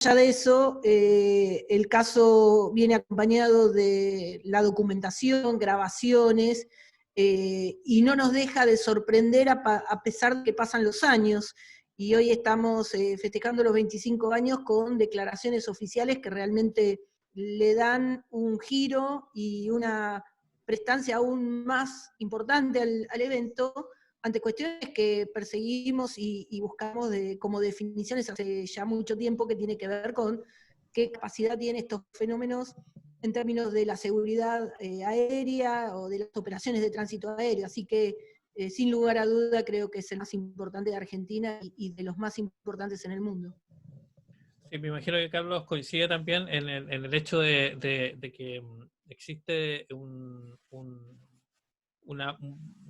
allá de eso, el caso viene acompañado de la documentación, grabaciones, y no nos deja de sorprender a pesar de que pasan los años. Y hoy estamos festejando los 25 años con declaraciones oficiales que realmente le dan un giro y una prestancia aún más importante al evento, ante cuestiones que perseguimos y buscamos como definiciones hace ya mucho tiempo, que tiene que ver con qué capacidad tienen estos fenómenos en términos de la seguridad aérea o de las operaciones de tránsito aéreo. Así que, sin lugar a duda, creo que es el más importante de Argentina y de los más importantes en el mundo. Sí, me imagino que Carlos coincide también en el hecho de que existe una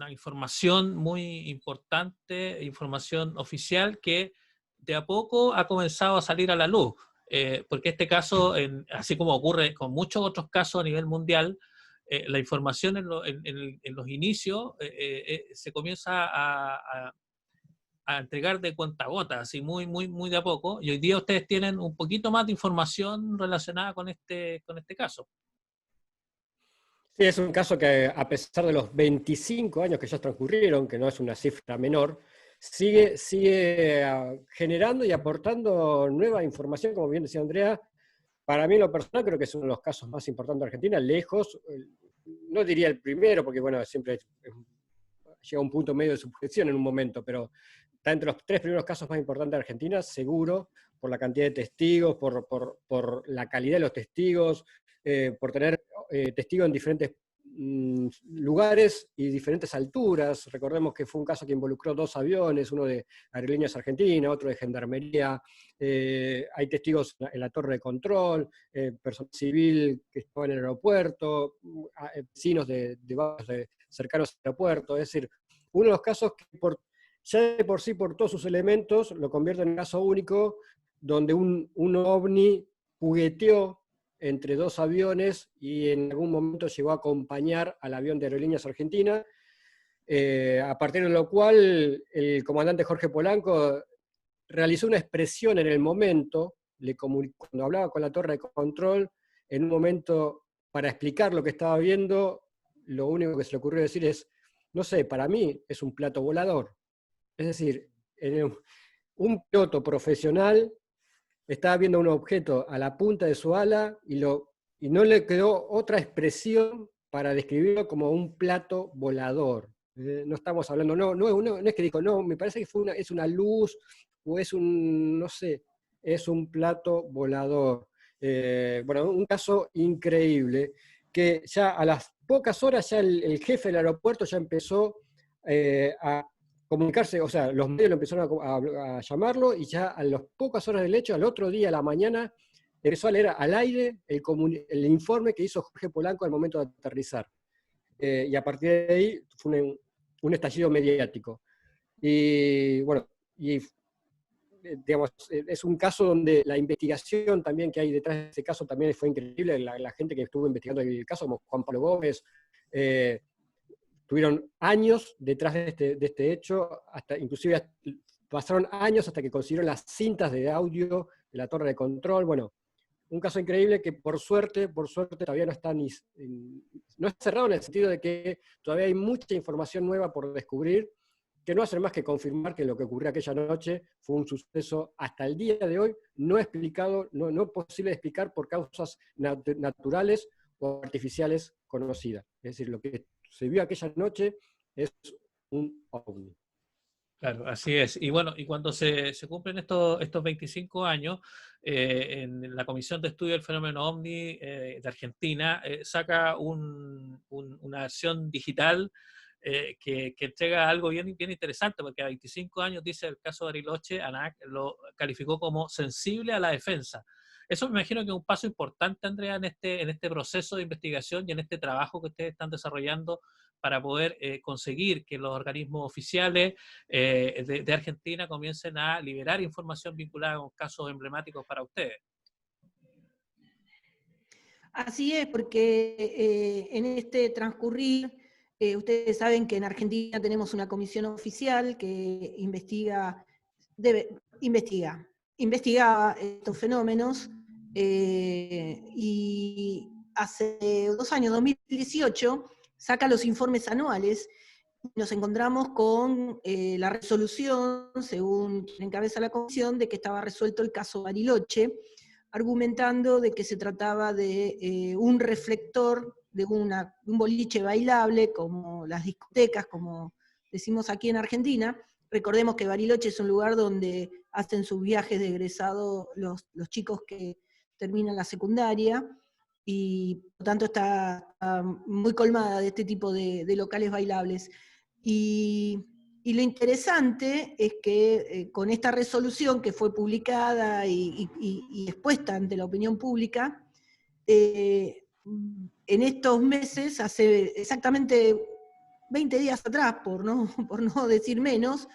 información muy importante, información oficial que de a poco ha comenzado a salir a la luz. Porque este caso, así como ocurre con muchos otros casos a nivel mundial, la información en los inicios se comienza a entregar de cuentagotas, así muy de a poco, y hoy día ustedes tienen un poquito más de información relacionada con este caso. Sí, es un caso que a pesar de los 25 años que ya transcurrieron, que no es una cifra menor, sigue generando y aportando nueva información, como bien decía Andrea. Para mí, en lo personal, creo que es uno de los casos más importantes de Argentina, lejos, no diría el primero, porque bueno, siempre llega a un punto medio de subjeción en un momento, pero está entre los 3 primeros casos más importantes de Argentina, seguro, por la cantidad de testigos, por la calidad de los testigos, por tener testigos en diferentes lugares y diferentes alturas. Recordemos que fue un caso que involucró 2 aviones, uno de Aerolíneas Argentinas, otro de Gendarmería. Hay testigos en la torre de control, personal civil que estaba en el aeropuerto, vecinos de barrios cercanos al aeropuerto. Es decir, uno de los casos que ya de por sí, por todos sus elementos, lo convierte en un caso único, donde un ovni jugueteó entre 2 aviones y en algún momento llegó a acompañar al avión de Aerolíneas Argentinas, a partir de lo cual el comandante Jorge Polanco realizó una expresión en el momento, cuando hablaba con la torre de control, en un momento, para explicar lo que estaba viendo, lo único que se le ocurrió decir es, no sé, para mí es un plato volador. Es decir, un piloto profesional estaba viendo un objeto a la punta de su ala y no le quedó otra expresión para describirlo como un plato volador. No estamos hablando, no es que dijo, no, me parece que es una luz o es no sé, es un plato volador. Bueno, un caso increíble, que ya a las pocas horas ya el jefe del aeropuerto ya empezó a comunicarse, o sea, los medios lo empezaron a llamarlo y ya a las pocas horas del hecho, al otro día, a la mañana, empezó a leer al aire el informe que hizo Jorge Polanco al momento de aterrizar. Y a partir de ahí fue un estallido mediático. Y bueno, digamos, es un caso donde la investigación también que hay detrás de ese caso también fue increíble. La gente que estuvo investigando el caso, como Juan Pablo Gómez, tuvieron años detrás de este hecho, inclusive pasaron años hasta que consiguieron las cintas de audio de la torre de control. Bueno, un caso increíble que por suerte todavía no está no es cerrado en el sentido de que todavía hay mucha información nueva por descubrir, que no hace más que confirmar que lo que ocurrió aquella noche fue un suceso hasta el día de hoy no explicado, no posible de explicar por causas naturales o artificiales conocidas. Es decir, lo que se vio aquella noche es un ovni. Claro, así es. Y bueno, y cuando se cumplen estos 25 años, en la Comisión de Estudio del Fenómeno OVNI de Argentina saca una versión digital que entrega algo bien interesante, porque a 25 años, dice el caso de Bariloche, ANAC lo calificó como sensible a la defensa. Eso me imagino que es un paso importante, Andrea, en este proceso de investigación y en este trabajo que ustedes están desarrollando para poder conseguir que los organismos oficiales de Argentina comiencen a liberar información vinculada con casos emblemáticos para ustedes. Así es, porque en este transcurrir, ustedes saben que en Argentina tenemos una comisión oficial que investiga, investigaba estos fenómenos y hace 2 años, 2018, saca los informes anuales. Nos encontramos con la resolución, según quien encabeza la comisión, de que estaba resuelto el caso Bariloche, argumentando de que se trataba de un reflector de un boliche bailable, como las discotecas, como decimos aquí en Argentina. Recordemos que Bariloche es un lugar donde hacen sus viajes de egresado los chicos que terminan la secundaria, y por lo tanto está muy colmada de este tipo de locales bailables. Y lo interesante es que con esta resolución que fue publicada y expuesta ante la opinión pública, en estos meses, hace exactamente 20 días atrás, por no decir menos,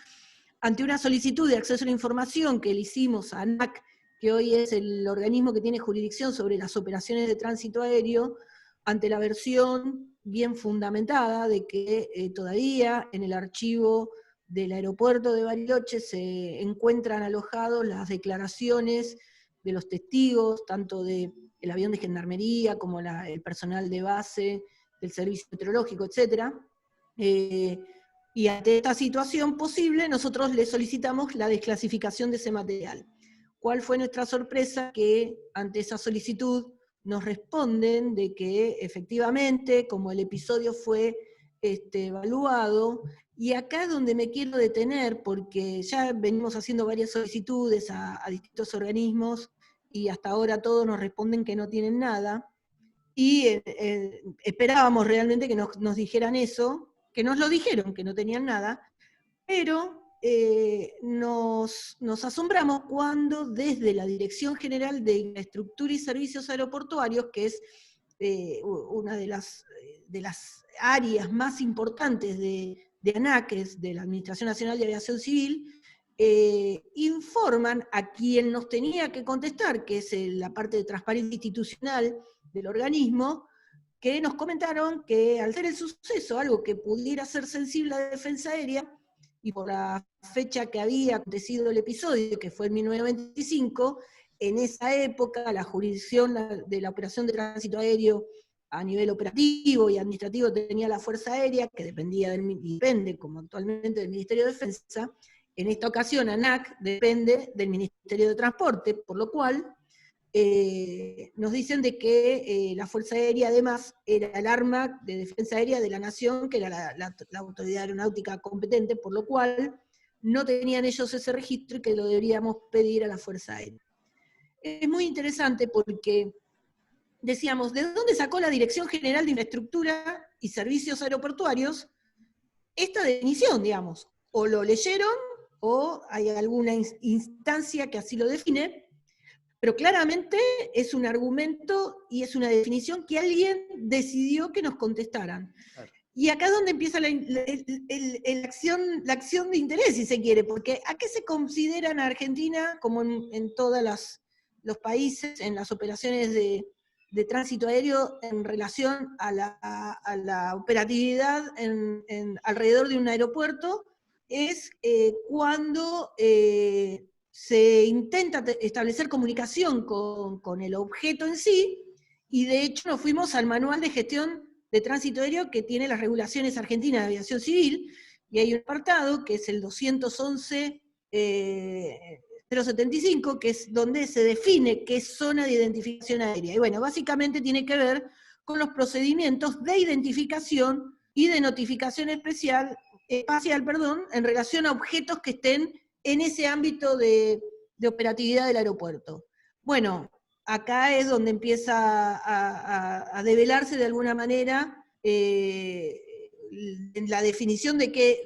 ante una solicitud de acceso a la información que le hicimos a ANAC, que hoy es el organismo que tiene jurisdicción sobre las operaciones de tránsito aéreo, ante la versión bien fundamentada de que todavía en el archivo del aeropuerto de Bariloche se encuentran alojados las declaraciones de los testigos, tanto del avión de gendarmería como el personal de base, del servicio meteorológico, etc. Y ante esta situación posible, nosotros le solicitamos la desclasificación de ese material. ¿Cuál fue nuestra sorpresa? Que ante esa solicitud nos responden de que efectivamente, como el episodio fue evaluado, y acá es donde me quiero detener, porque ya venimos haciendo varias solicitudes a distintos organismos, y hasta ahora todos nos responden que no tienen nada, y esperábamos realmente que nos dijeran eso, que nos lo dijeron, que no tenían nada, pero nos asombramos cuando desde la Dirección General de Infraestructura y Servicios Aeroportuarios, que es una de las áreas más importantes de ANAC, que es de la Administración Nacional de Aviación Civil, informan a quien nos tenía que contestar, que es la parte de transparencia institucional del organismo, que nos comentaron que al ser el suceso algo que pudiera ser sensible a la defensa aérea, y por la fecha que había acontecido el episodio, que fue en 1925, en esa época la jurisdicción de la operación de tránsito aéreo a nivel operativo y administrativo tenía la Fuerza Aérea, que depende, como actualmente, del Ministerio de Defensa. En esta ocasión ANAC depende del Ministerio de Transporte, por lo cual nos dicen de que la Fuerza Aérea además era el arma de defensa aérea de la nación, que era la autoridad aeronáutica competente, por lo cual no tenían ellos ese registro y que lo deberíamos pedir a la Fuerza Aérea. Es muy interesante porque decíamos, ¿de dónde sacó la Dirección General de Infraestructura y Servicios Aeroportuarios esta definición, digamos? O lo leyeron, o hay alguna instancia que así lo define, pero claramente es un argumento y es una definición que alguien decidió que nos contestaran. Claro. Y acá es donde empieza la acción de interés, si se quiere, porque ¿a qué se considera en Argentina, como en todos los países, en las operaciones de tránsito aéreo en relación a la operatividad alrededor de un aeropuerto? Es cuando se intenta establecer comunicación con el objeto en sí, y de hecho nos fuimos al manual de gestión de tránsito aéreo que tiene las regulaciones argentinas de aviación civil, y hay un apartado que es el 211.075, que es donde se define qué es zona de identificación aérea. Y bueno, básicamente tiene que ver con los procedimientos de identificación y de notificación espacial, en relación a objetos que estén en ese ámbito de operatividad del aeropuerto. Bueno, acá es donde empieza a develarse de alguna manera la definición de que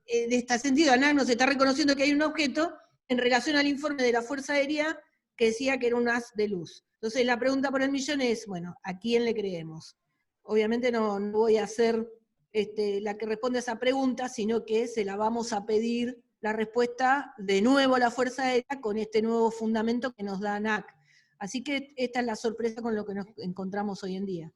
en este sentido ANAC nos está reconociendo que hay un objeto en relación al informe de la Fuerza Aérea que decía que era un haz de luz. Entonces la pregunta por el millón es, bueno, ¿a quién le creemos? Obviamente no voy a ser la que responde a esa pregunta, sino que se la vamos a pedir la respuesta de nuevo a la Fuerza Aérea con este nuevo fundamento que nos da ANAC. Así que esta es la sorpresa con lo que nos encontramos hoy en día.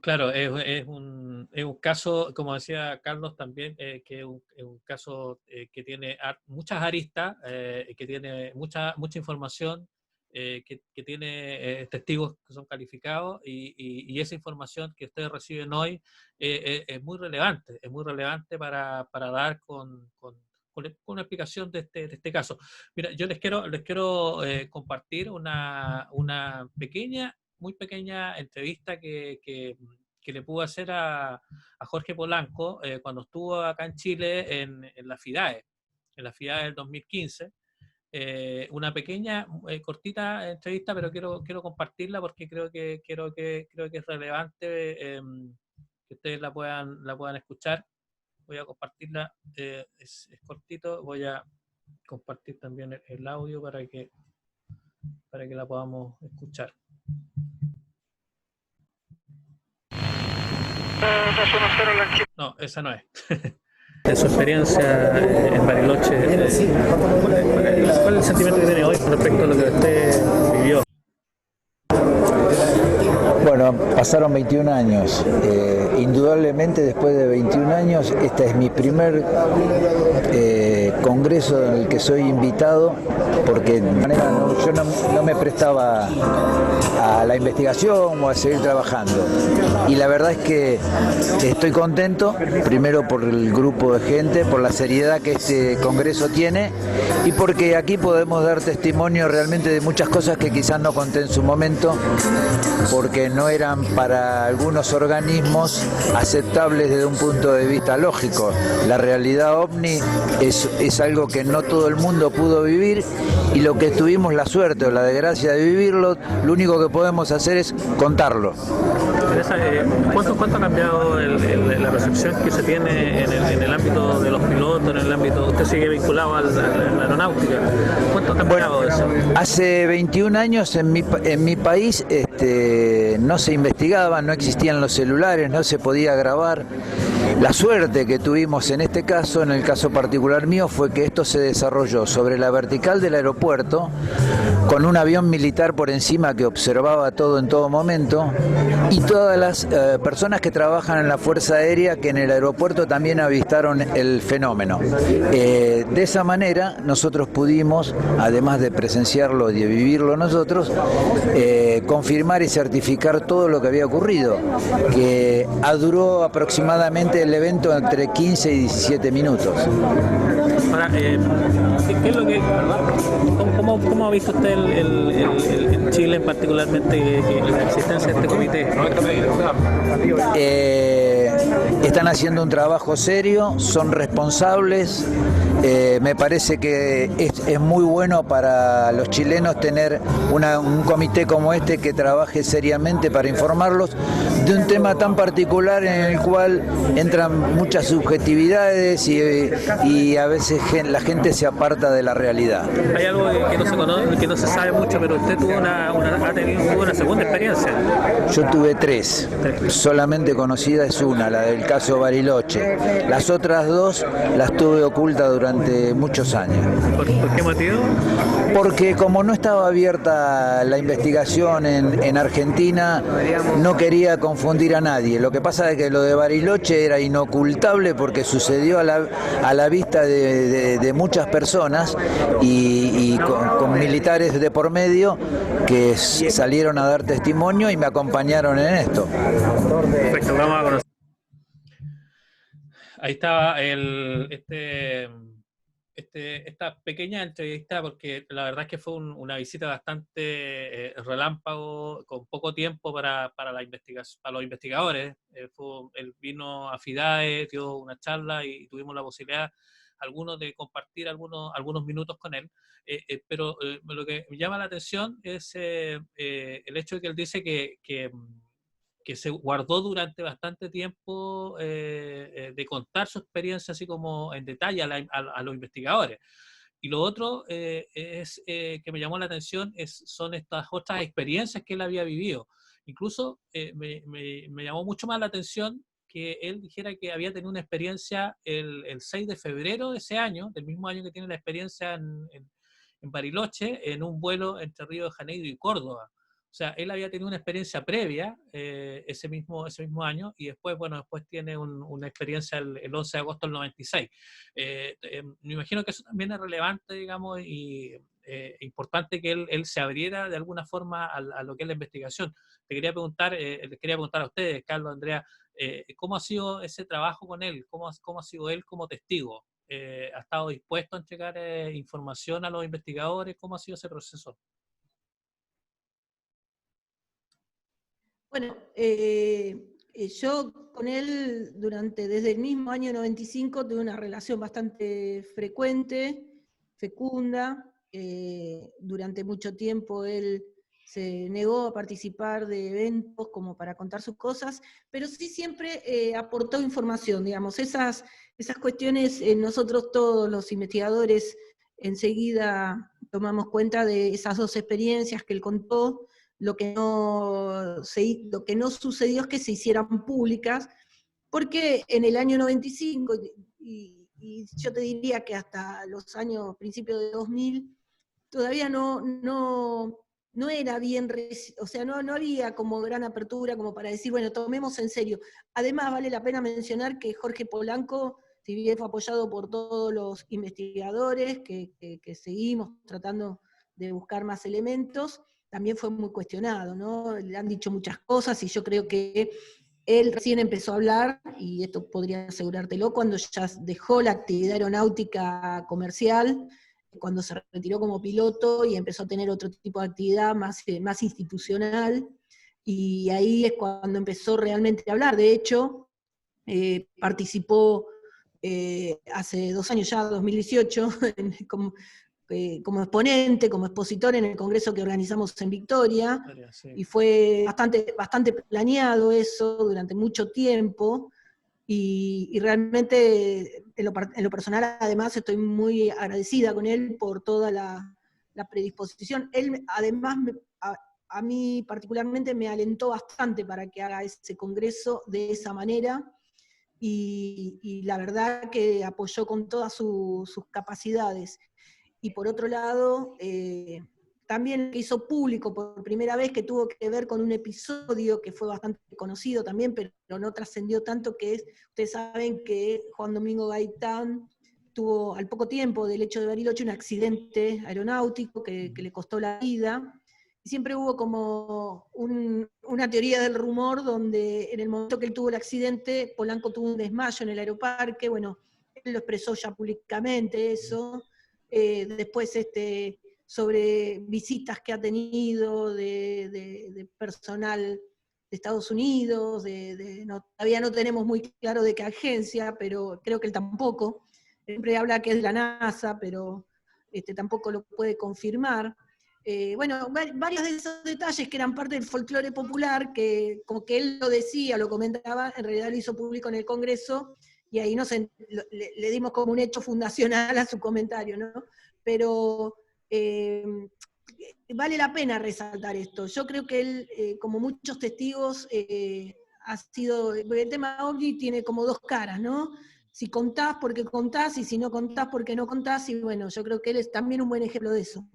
Claro, es un caso, como decía Carlos también, que es un caso que tiene muchas aristas, que tiene mucha información, que tiene testigos que son calificados y esa información que ustedes reciben hoy es muy relevante para dar con una explicación de este caso. Mira, yo les quiero compartir una pequeña muy pequeña entrevista que le pude hacer a Jorge Polanco cuando estuvo acá en Chile en la FIDAE del 2015. Una pequeña, cortita entrevista, pero quiero compartirla porque creo que es relevante que ustedes la puedan escuchar. Voy a compartirla, es cortito, voy a compartir también el audio para que la podamos escuchar. No, esa no es. De su experiencia en Bariloche, ¿cuál es el sentimiento que tiene hoy con respecto a lo que usted vivió? Bueno, pasaron 21 años. Indudablemente después de 21 años, este es mi primer congreso en el que soy invitado, porque de manera yo no me prestaba a la investigación o a seguir trabajando. Y la verdad es que estoy contento, primero por el grupo de gente, por la seriedad que este congreso tiene y porque aquí podemos dar testimonio realmente de muchas cosas que quizás no conté en su momento, porque no eran para algunos organismos aceptables desde un punto de vista lógico. La realidad OVNI es algo que no todo el mundo pudo vivir y lo que tuvimos la suerte o la desgracia de vivirlo, lo único que podemos hacer es contarlo. ¿Cuánto ha cambiado la percepción que se tiene en el ámbito de los pilotos, en el ámbito, usted sigue vinculado a la aeronáutica? ¿Cuánto ha cambiado eso? Hace 21 años en mi país no se investigaba, no existían los celulares, no se podía grabar. La suerte que tuvimos en este caso, en el caso particular mío, fue que esto se desarrolló sobre la vertical del aeropuerto, con un avión militar por encima que observaba todo en todo momento, y todas las personas que trabajan en la Fuerza Aérea que en el aeropuerto también avistaron el fenómeno. De esa manera nosotros pudimos, además de presenciarlo y de vivirlo nosotros, confirmar y certificar todo lo que había ocurrido, que duró aproximadamente el evento entre 15 y 17 minutos. Ahora, ¿qué es lo que, cómo ha visto usted en Chile particularmente la existencia de este comité? Están haciendo un trabajo serio, son responsables. Me parece que es muy bueno para los chilenos tener un comité como este que trabaje seriamente para informarlos de un tema tan particular en el cual entran muchas subjetividades y a veces la gente se aparta de la realidad. Hay algo que no se conoce, que no se sabe mucho, pero usted tuvo ha tenido una segunda experiencia. Yo tuve tres, solamente conocida es una, la del caso Bariloche. Las otras dos las tuve ocultas durante muchos años. ¿Por qué motivo? Porque como no estaba abierta la investigación en Argentina, no quería confundir a nadie. Lo que pasa es que lo de Bariloche era inocultable porque sucedió a la vista de muchas personas y con militares de por medio que salieron a dar testimonio y me acompañaron en esto. Perfecto, vamos a conocer. Ahí estaba esta pequeña entrevista, porque la verdad es que fue una visita bastante relámpago, con poco tiempo para la investigación, para los investigadores. Él vino a FIDAE, dio una charla y tuvimos la posibilidad de compartir algunos minutos con él. Pero lo que me llama la atención es el hecho de que él dice que se guardó durante bastante tiempo de contar su experiencia así como en detalle a los investigadores. Y lo otro que me llamó la atención son estas otras experiencias que él había vivido. Incluso me llamó mucho más la atención que él dijera que había tenido una experiencia el 6 de febrero de ese año, del mismo año que tiene la experiencia en Bariloche, en un vuelo entre Río de Janeiro y Córdoba. O sea, él había tenido una experiencia previa ese mismo año y después, bueno, después tiene una experiencia el 11 de agosto del 96. Me imagino que eso también es relevante, digamos, y importante que él se abriera de alguna forma a lo que es la investigación. Les quería preguntar a ustedes, Carlos, Andrea, ¿cómo ha sido ese trabajo con él? ¿Cómo ha sido él como testigo? ¿Ha estado dispuesto a entregar información a los investigadores? ¿Cómo ha sido ese proceso? Bueno, yo con él desde el mismo año 95 tuve una relación bastante frecuente, fecunda. Durante mucho tiempo él se negó a participar de eventos como para contar sus cosas, pero sí siempre aportó información, digamos. Esas cuestiones, nosotros todos los investigadores enseguida tomamos cuenta de esas dos experiencias que él contó. Lo que no sucedió es que se hicieran públicas, porque en el año 95, y yo te diría que hasta los años, principios de 2000, todavía no era bien, o sea, no había como gran apertura como para decir, bueno, tomemos en serio. Además, vale la pena mencionar que Jorge Polanco, si bien fue apoyado por todos los investigadores que seguimos tratando de buscar más elementos, también fue muy cuestionado, ¿no? Le han dicho muchas cosas y yo creo que él recién empezó a hablar, y esto podría asegurártelo, cuando ya dejó la actividad aeronáutica comercial, cuando se retiró como piloto y empezó a tener otro tipo de actividad más institucional, y ahí es cuando empezó realmente a hablar. De hecho, participó hace 2 años ya, 2018, como exponente, como expositor en el congreso que organizamos en Victoria, Sí. y fue bastante planeado eso durante mucho tiempo, y realmente en lo personal además estoy muy agradecida con él por toda la predisposición. Él además, a mí particularmente me alentó bastante para que haga ese congreso de esa manera, y la verdad que apoyó con todas sus capacidades. Y por otro lado, también que hizo público por primera vez, que tuvo que ver con un episodio que fue bastante conocido también, pero no trascendió tanto, que es, ustedes saben que Juan Domingo Gaitán tuvo al poco tiempo del hecho de Bariloche un accidente aeronáutico que le costó la vida. Y siempre hubo como una teoría del rumor donde en el momento que él tuvo el accidente, Polanco tuvo un desmayo en el aeroparque. Bueno, él lo expresó ya públicamente eso. Después sobre visitas que ha tenido de personal de Estados Unidos, todavía no tenemos muy claro de qué agencia, pero creo que él tampoco. Siempre habla que es de la NASA, pero tampoco lo puede confirmar. Bueno, varios de esos detalles que eran parte del folclore popular, que como que él lo decía, lo comentaba, en realidad lo hizo público en el Congreso, y ahí le dimos como un hecho fundacional a su comentario, ¿no? Pero vale la pena resaltar esto. Yo creo que él, como muchos testigos, ha sido, el tema OVNI tiene como dos caras, ¿no? Si contás porque contás, y si no contás porque no contás, y bueno, yo creo que él es también un buen ejemplo de eso.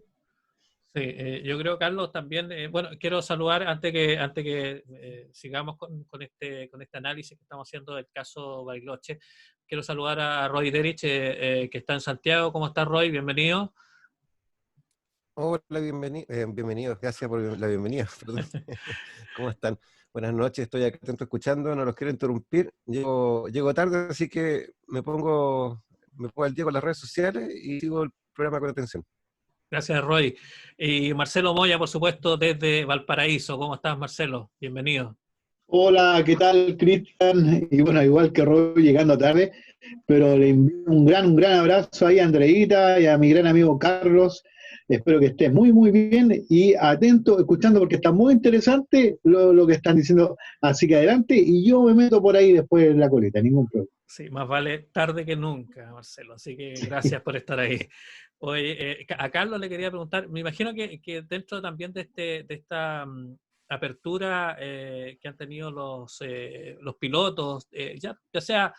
Sí, yo creo, Carlos, también, bueno, quiero saludar antes que sigamos con este análisis que estamos haciendo del caso Bariloche. Quiero saludar a Roy Derich, que está en Santiago. ¿Cómo estás, Roy? Bienvenido. Hola, bienvenidos, gracias por la bienvenida. ¿Cómo están? Buenas noches, estoy acá atento escuchando, no los quiero interrumpir. Llego tarde, así que me pongo al día con las redes sociales y sigo el programa con atención. Gracias, Roy. Y Marcelo Moya, por supuesto, desde Valparaíso. ¿Cómo estás, Marcelo? Bienvenido. Hola, ¿qué tal, Cristian? Y bueno, igual que Roy, llegando tarde, pero le envío un gran abrazo ahí a Andreita y a mi gran amigo Carlos. Espero que estés muy bien y atento, escuchando, porque está muy interesante lo que están diciendo. Así que adelante, y yo me meto por ahí después en la coleta, ningún problema. Sí, más vale tarde que nunca, Marcelo. Así que gracias por estar ahí. Oye, a Carlos le quería preguntar, me imagino que dentro también de esta apertura que han tenido los pilotos, ya sea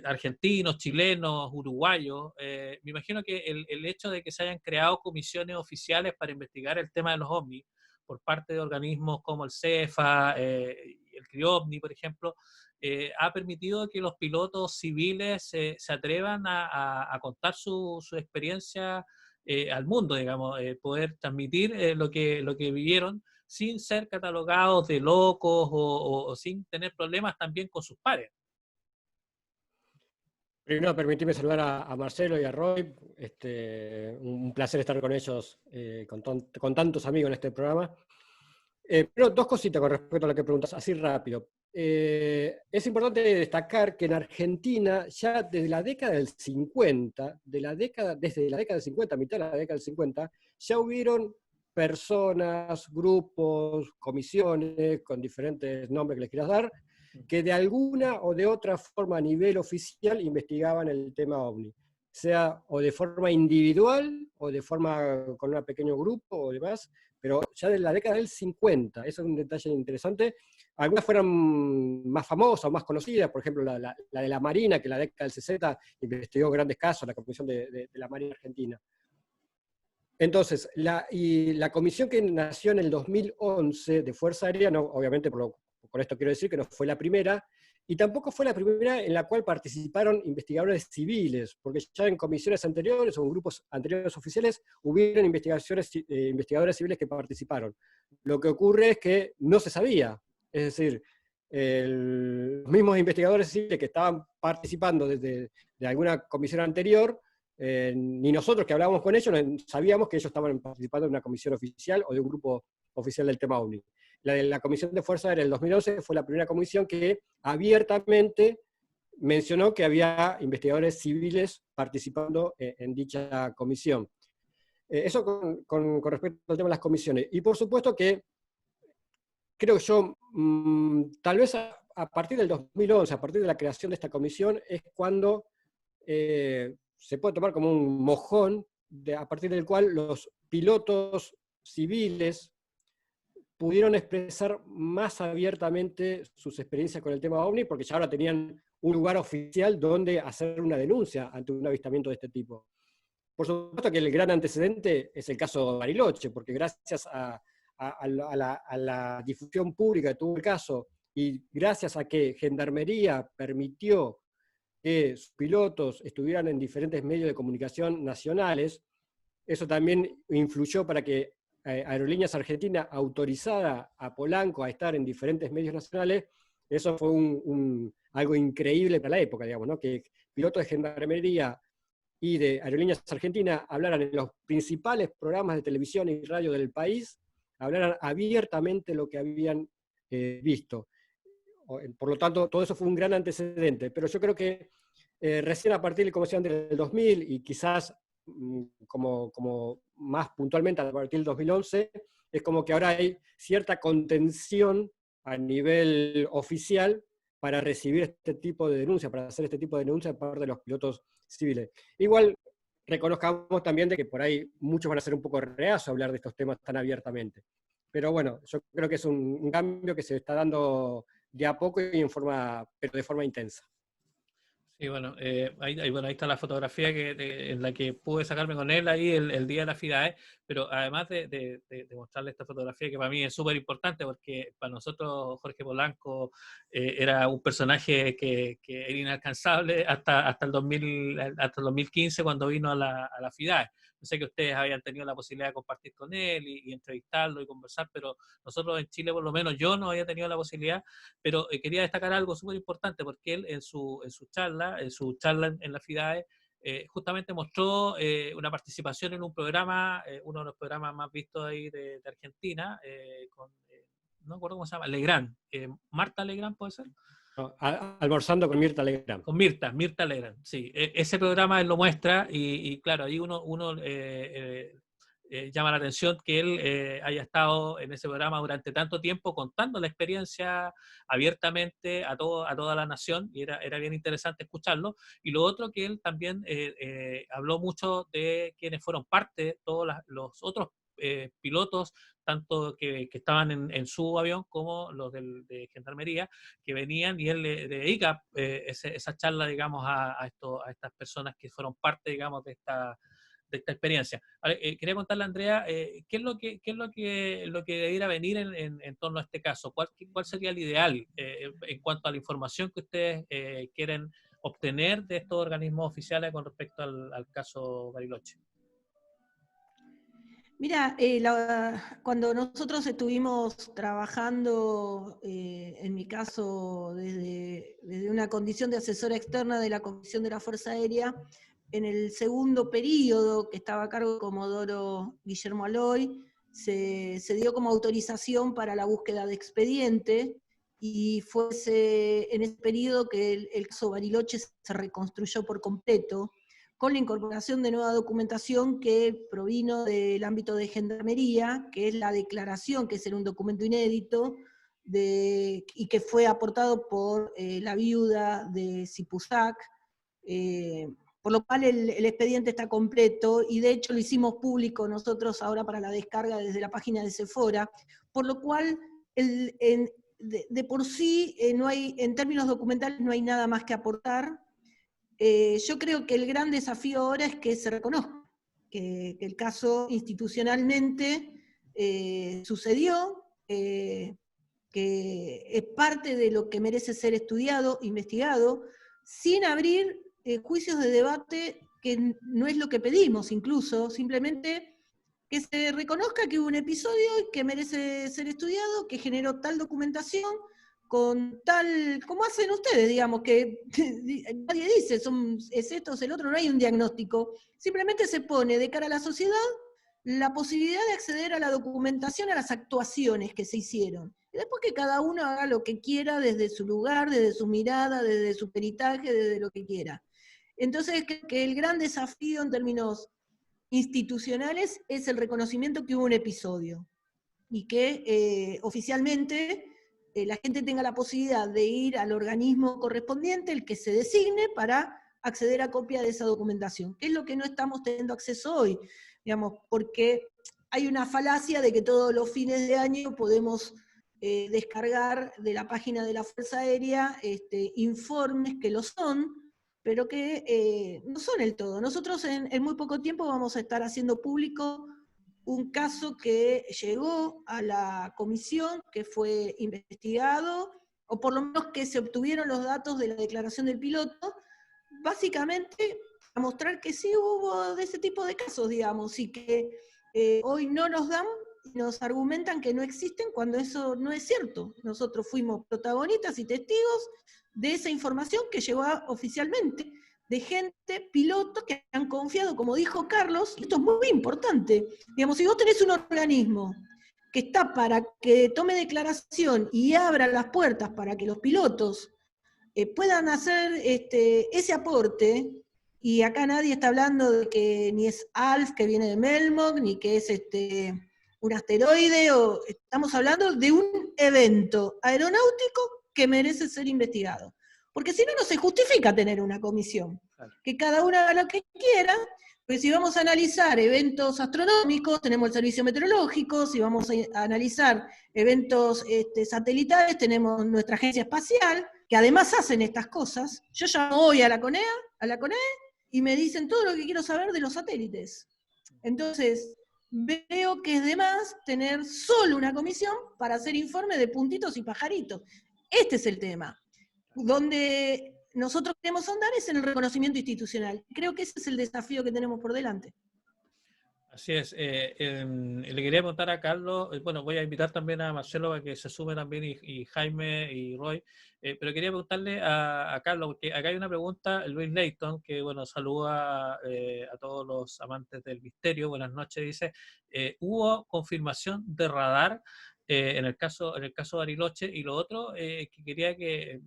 argentinos, chilenos, uruguayos, me imagino que el hecho de que se hayan creado comisiones oficiales para investigar el tema de los ovnis por parte de organismos como el CEFA, el CRIOVNI, por ejemplo, ha permitido que los pilotos civiles se atrevan a contar su experiencia al mundo, digamos, poder transmitir lo que vivieron sin ser catalogados de locos o sin tener problemas también con sus pares. Primero, permitime saludar a Marcelo y a Roy. Un placer estar con ellos, con tantos amigos en este programa. Pero dos cositas con respecto a lo que preguntas, así rápido. Es importante destacar que en Argentina, ya desde la década del 50, desde la década del 50, mitad de la década del 50, ya hubieron personas, grupos, comisiones, con diferentes nombres que les quieras dar, que de alguna o de otra forma a nivel oficial investigaban el tema OVNI, sea o de forma individual o de forma con un pequeño grupo o demás, pero ya de la década del 50, eso es un detalle interesante. Algunas fueron más famosas o más conocidas, por ejemplo la de la Marina, que en la década del 60 investigó grandes casos, la Comisión de la Marina Argentina. Entonces, la comisión que nació en el 2011 de Fuerza Aérea, no, obviamente con esto quiero decir que no fue la primera, y tampoco fue la primera en la cual participaron investigadores civiles, porque ya en comisiones anteriores o en grupos anteriores oficiales hubieron investigadores civiles que participaron. Lo que ocurre es que no se sabía, es decir, los mismos investigadores civiles que estaban participando de alguna comisión anterior, ni nosotros que hablábamos con ellos sabíamos que ellos estaban participando de una comisión oficial o de un grupo oficial del tema OVNI. La Comisión de Fuerza Aérea del 2011 fue la primera comisión que abiertamente mencionó que había investigadores civiles participando en dicha comisión. Eso con respecto al tema de las comisiones. Y por supuesto que creo yo, tal vez a partir del 2011, a partir de la creación de esta comisión, es cuando se puede tomar como un mojón a partir del cual los pilotos civiles pudieron expresar más abiertamente sus experiencias con el tema OVNI, porque ya ahora tenían un lugar oficial donde hacer una denuncia ante un avistamiento de este tipo. Por supuesto que el gran antecedente es el caso Bariloche, porque gracias a la difusión pública que tuvo el caso, y gracias a que Gendarmería permitió que sus pilotos estuvieran en diferentes medios de comunicación nacionales, eso también influyó para que Aerolíneas Argentinas autorizara a Polanco a estar en diferentes medios nacionales. Eso fue algo increíble para la época, digamos, ¿no? Que pilotos de Gendarmería y de Aerolíneas Argentinas hablaran en los principales programas de televisión y radio del país, hablaran abiertamente lo que habían visto. Por lo tanto, todo eso fue un gran antecedente, pero yo creo que recién a partir, como decían, del 2000 y quizás como más puntualmente a partir del 2011, es como que ahora hay cierta contención a nivel oficial para recibir este tipo de denuncias, para hacer este tipo de denuncias por parte de los pilotos civiles. Igual reconozcamos también de que por ahí muchos van a ser un poco reacios a hablar de estos temas tan abiertamente. Pero bueno, yo creo que es un cambio que se está dando de a poco y pero de forma intensa. Sí, bueno, ahí está la fotografía en la que pude sacarme con él ahí el día de la FIDAE, pero además de mostrarle esta fotografía que para mí es súper importante porque para nosotros Jorge Polanco era un personaje que era inalcanzable hasta el 2015 cuando vino a la FIDAE. No sé que ustedes habían tenido la posibilidad de compartir con él y entrevistarlo y conversar, pero nosotros en Chile, por lo menos yo no había tenido la posibilidad, pero quería destacar algo súper importante porque él en su charla en la FIDAE, justamente mostró una participación en un programa, uno de los programas más vistos ahí de Argentina, no me acuerdo cómo se llama, Legrand, Marta Legrand, ¿puede ser? No, almorzando con Mirta Legrand. Con Mirta Legrand, sí. Ese programa él lo muestra y claro, ahí uno llama la atención que él haya estado en ese programa durante tanto tiempo contando la experiencia abiertamente a toda la nación y era bien interesante escucharlo. Y lo otro que él también habló mucho de quienes fueron parte, todos los otros pilotos, tanto que estaban en su avión como los de Gendarmería, que venían, y él le dedica esa charla, digamos, a estas personas que fueron parte, digamos, de esta experiencia. Ahora, quería contarle a Andrea, ¿qué es lo que debiera venir en torno a este caso? ¿Cuál sería el ideal en cuanto a la información que ustedes quieren obtener de estos organismos oficiales con respecto al caso Bariloche? Mira, cuando nosotros estuvimos trabajando, en mi caso, desde una condición de asesora externa de la Comisión de la Fuerza Aérea, en el segundo periodo que estaba a cargo de Comodoro Guillermo Aloy, se dio como autorización para la búsqueda de expediente, y fue en ese periodo que el caso Bariloche se reconstruyó por completo, con la incorporación de nueva documentación que provino del ámbito de Gendarmería, que es la declaración, que será un documento inédito, y que fue aportado por la viuda de Sipusac, por lo cual el expediente está completo, y de hecho lo hicimos público nosotros ahora para la descarga desde la página de Sephora, por lo cual de por sí no hay, en términos documentales no hay nada más que aportar. Yo creo que el gran desafío ahora es que se reconozca que el caso institucionalmente sucedió, que es parte de lo que merece ser estudiado, investigado, sin abrir juicios de debate, que no es lo que pedimos incluso, simplemente que se reconozca que hubo un episodio que merece ser estudiado, que generó tal documentación, con tal, como hacen ustedes, digamos, que nadie dice, es esto, es el otro, no hay un diagnóstico, simplemente se pone de cara a la sociedad la posibilidad de acceder a la documentación, a las actuaciones que se hicieron. Y después que cada uno haga lo que quiera desde su lugar, desde su mirada, desde su peritaje, desde lo que quiera. Entonces, que el gran desafío en términos institucionales es el reconocimiento que hubo un episodio, y que oficialmente la gente tenga la posibilidad de ir al organismo correspondiente, el que se designe, para acceder a copia de esa documentación, que es lo que no estamos teniendo acceso hoy, digamos, porque hay una falacia de que todos los fines de año podemos descargar de la página de la Fuerza Aérea informes que lo son, pero que no son el todo. Nosotros en muy poco tiempo vamos a estar haciendo público un caso que llegó a la comisión, que fue investigado, o por lo menos que se obtuvieron los datos de la declaración del piloto, básicamente a mostrar que sí hubo de ese tipo de casos, digamos, y que hoy no nos dan, nos argumentan que no existen, cuando eso no es cierto. Nosotros fuimos protagonistas y testigos de esa información que llegó oficialmente, de gente, pilotos, que han confiado, como dijo Carlos, y esto es muy importante. Digamos, si vos tenés un organismo que está para que tome declaración y abra las puertas para que los pilotos puedan hacer ese aporte, y acá nadie está hablando de que ni es ALF, que viene de Melmoc, ni que es un asteroide, estamos hablando de un evento aeronáutico que merece ser investigado. Porque si no, no se justifica tener una comisión. Claro. Que cada uno haga lo que quiera, porque si vamos a analizar eventos astronómicos, tenemos el servicio meteorológico; si vamos a analizar eventos satelitales, tenemos nuestra agencia espacial, que además hacen estas cosas. Yo llamo hoy a la CONEA, y me dicen todo lo que quiero saber de los satélites. Entonces, veo que es de más tener solo una comisión para hacer informe de puntitos y pajaritos. Este es el tema. Donde nosotros queremos andar es en el reconocimiento institucional. Creo que ese es el desafío que tenemos por delante. Así es. Le quería preguntar a Carlos, bueno, voy a invitar también a Marcelo a que se sume también, y Jaime y Roy, pero quería preguntarle a Carlos, porque acá hay una pregunta, Luis Leighton, que bueno, saluda a todos los amantes del misterio. Buenas noches, dice, ¿hubo confirmación de radar en el caso Bariloche? Y lo otro que quería que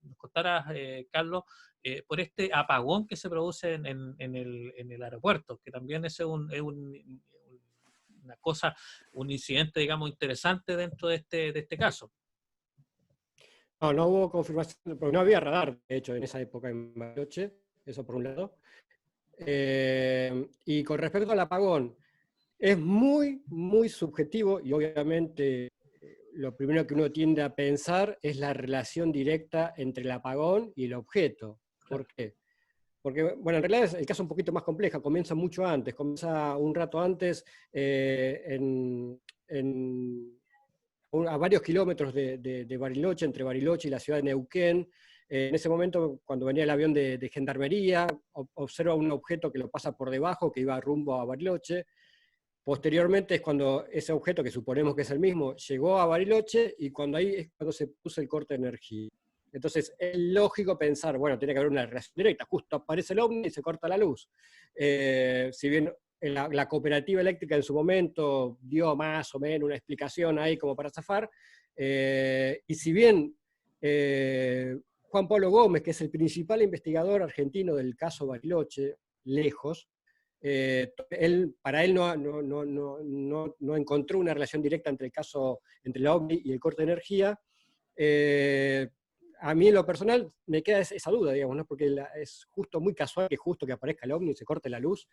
nos contaras, Carlos, por este apagón que se produce en el aeropuerto, que también es una cosa, un incidente, digamos, interesante dentro de este caso. No hubo confirmación, porque no había radar, de hecho, en esa época en Bariloche, eso por un lado. Y con respecto al apagón, es muy, muy subjetivo, y obviamente lo primero que uno tiende a pensar es la relación directa entre el apagón y el objeto. ¿Por qué? Porque, bueno, en realidad es el caso un poquito más complejo, comienza mucho antes, comienza un rato antes a varios kilómetros de Bariloche, entre Bariloche y la ciudad de Neuquén. En ese momento, cuando venía el avión de gendarmería, observa un objeto que lo pasa por debajo, que iba rumbo a Bariloche. Posteriormente es cuando ese objeto, que suponemos que es el mismo, llegó a Bariloche, y ahí es cuando se puso el corte de energía. Entonces es lógico pensar, bueno, tiene que haber una relación directa, justo aparece el ovni y se corta la luz. Si bien la cooperativa eléctrica en su momento dio más o menos una explicación ahí como para zafar, y si bien Juan Pablo Gómez, que es el principal investigador argentino del caso Bariloche, lejos, para él no encontró una relación directa entre el OVNI y el corte de energía. A mí en lo personal me queda esa duda, digamos, ¿no? Porque es justo muy casual que justo que aparezca el OVNI y se corte la luz,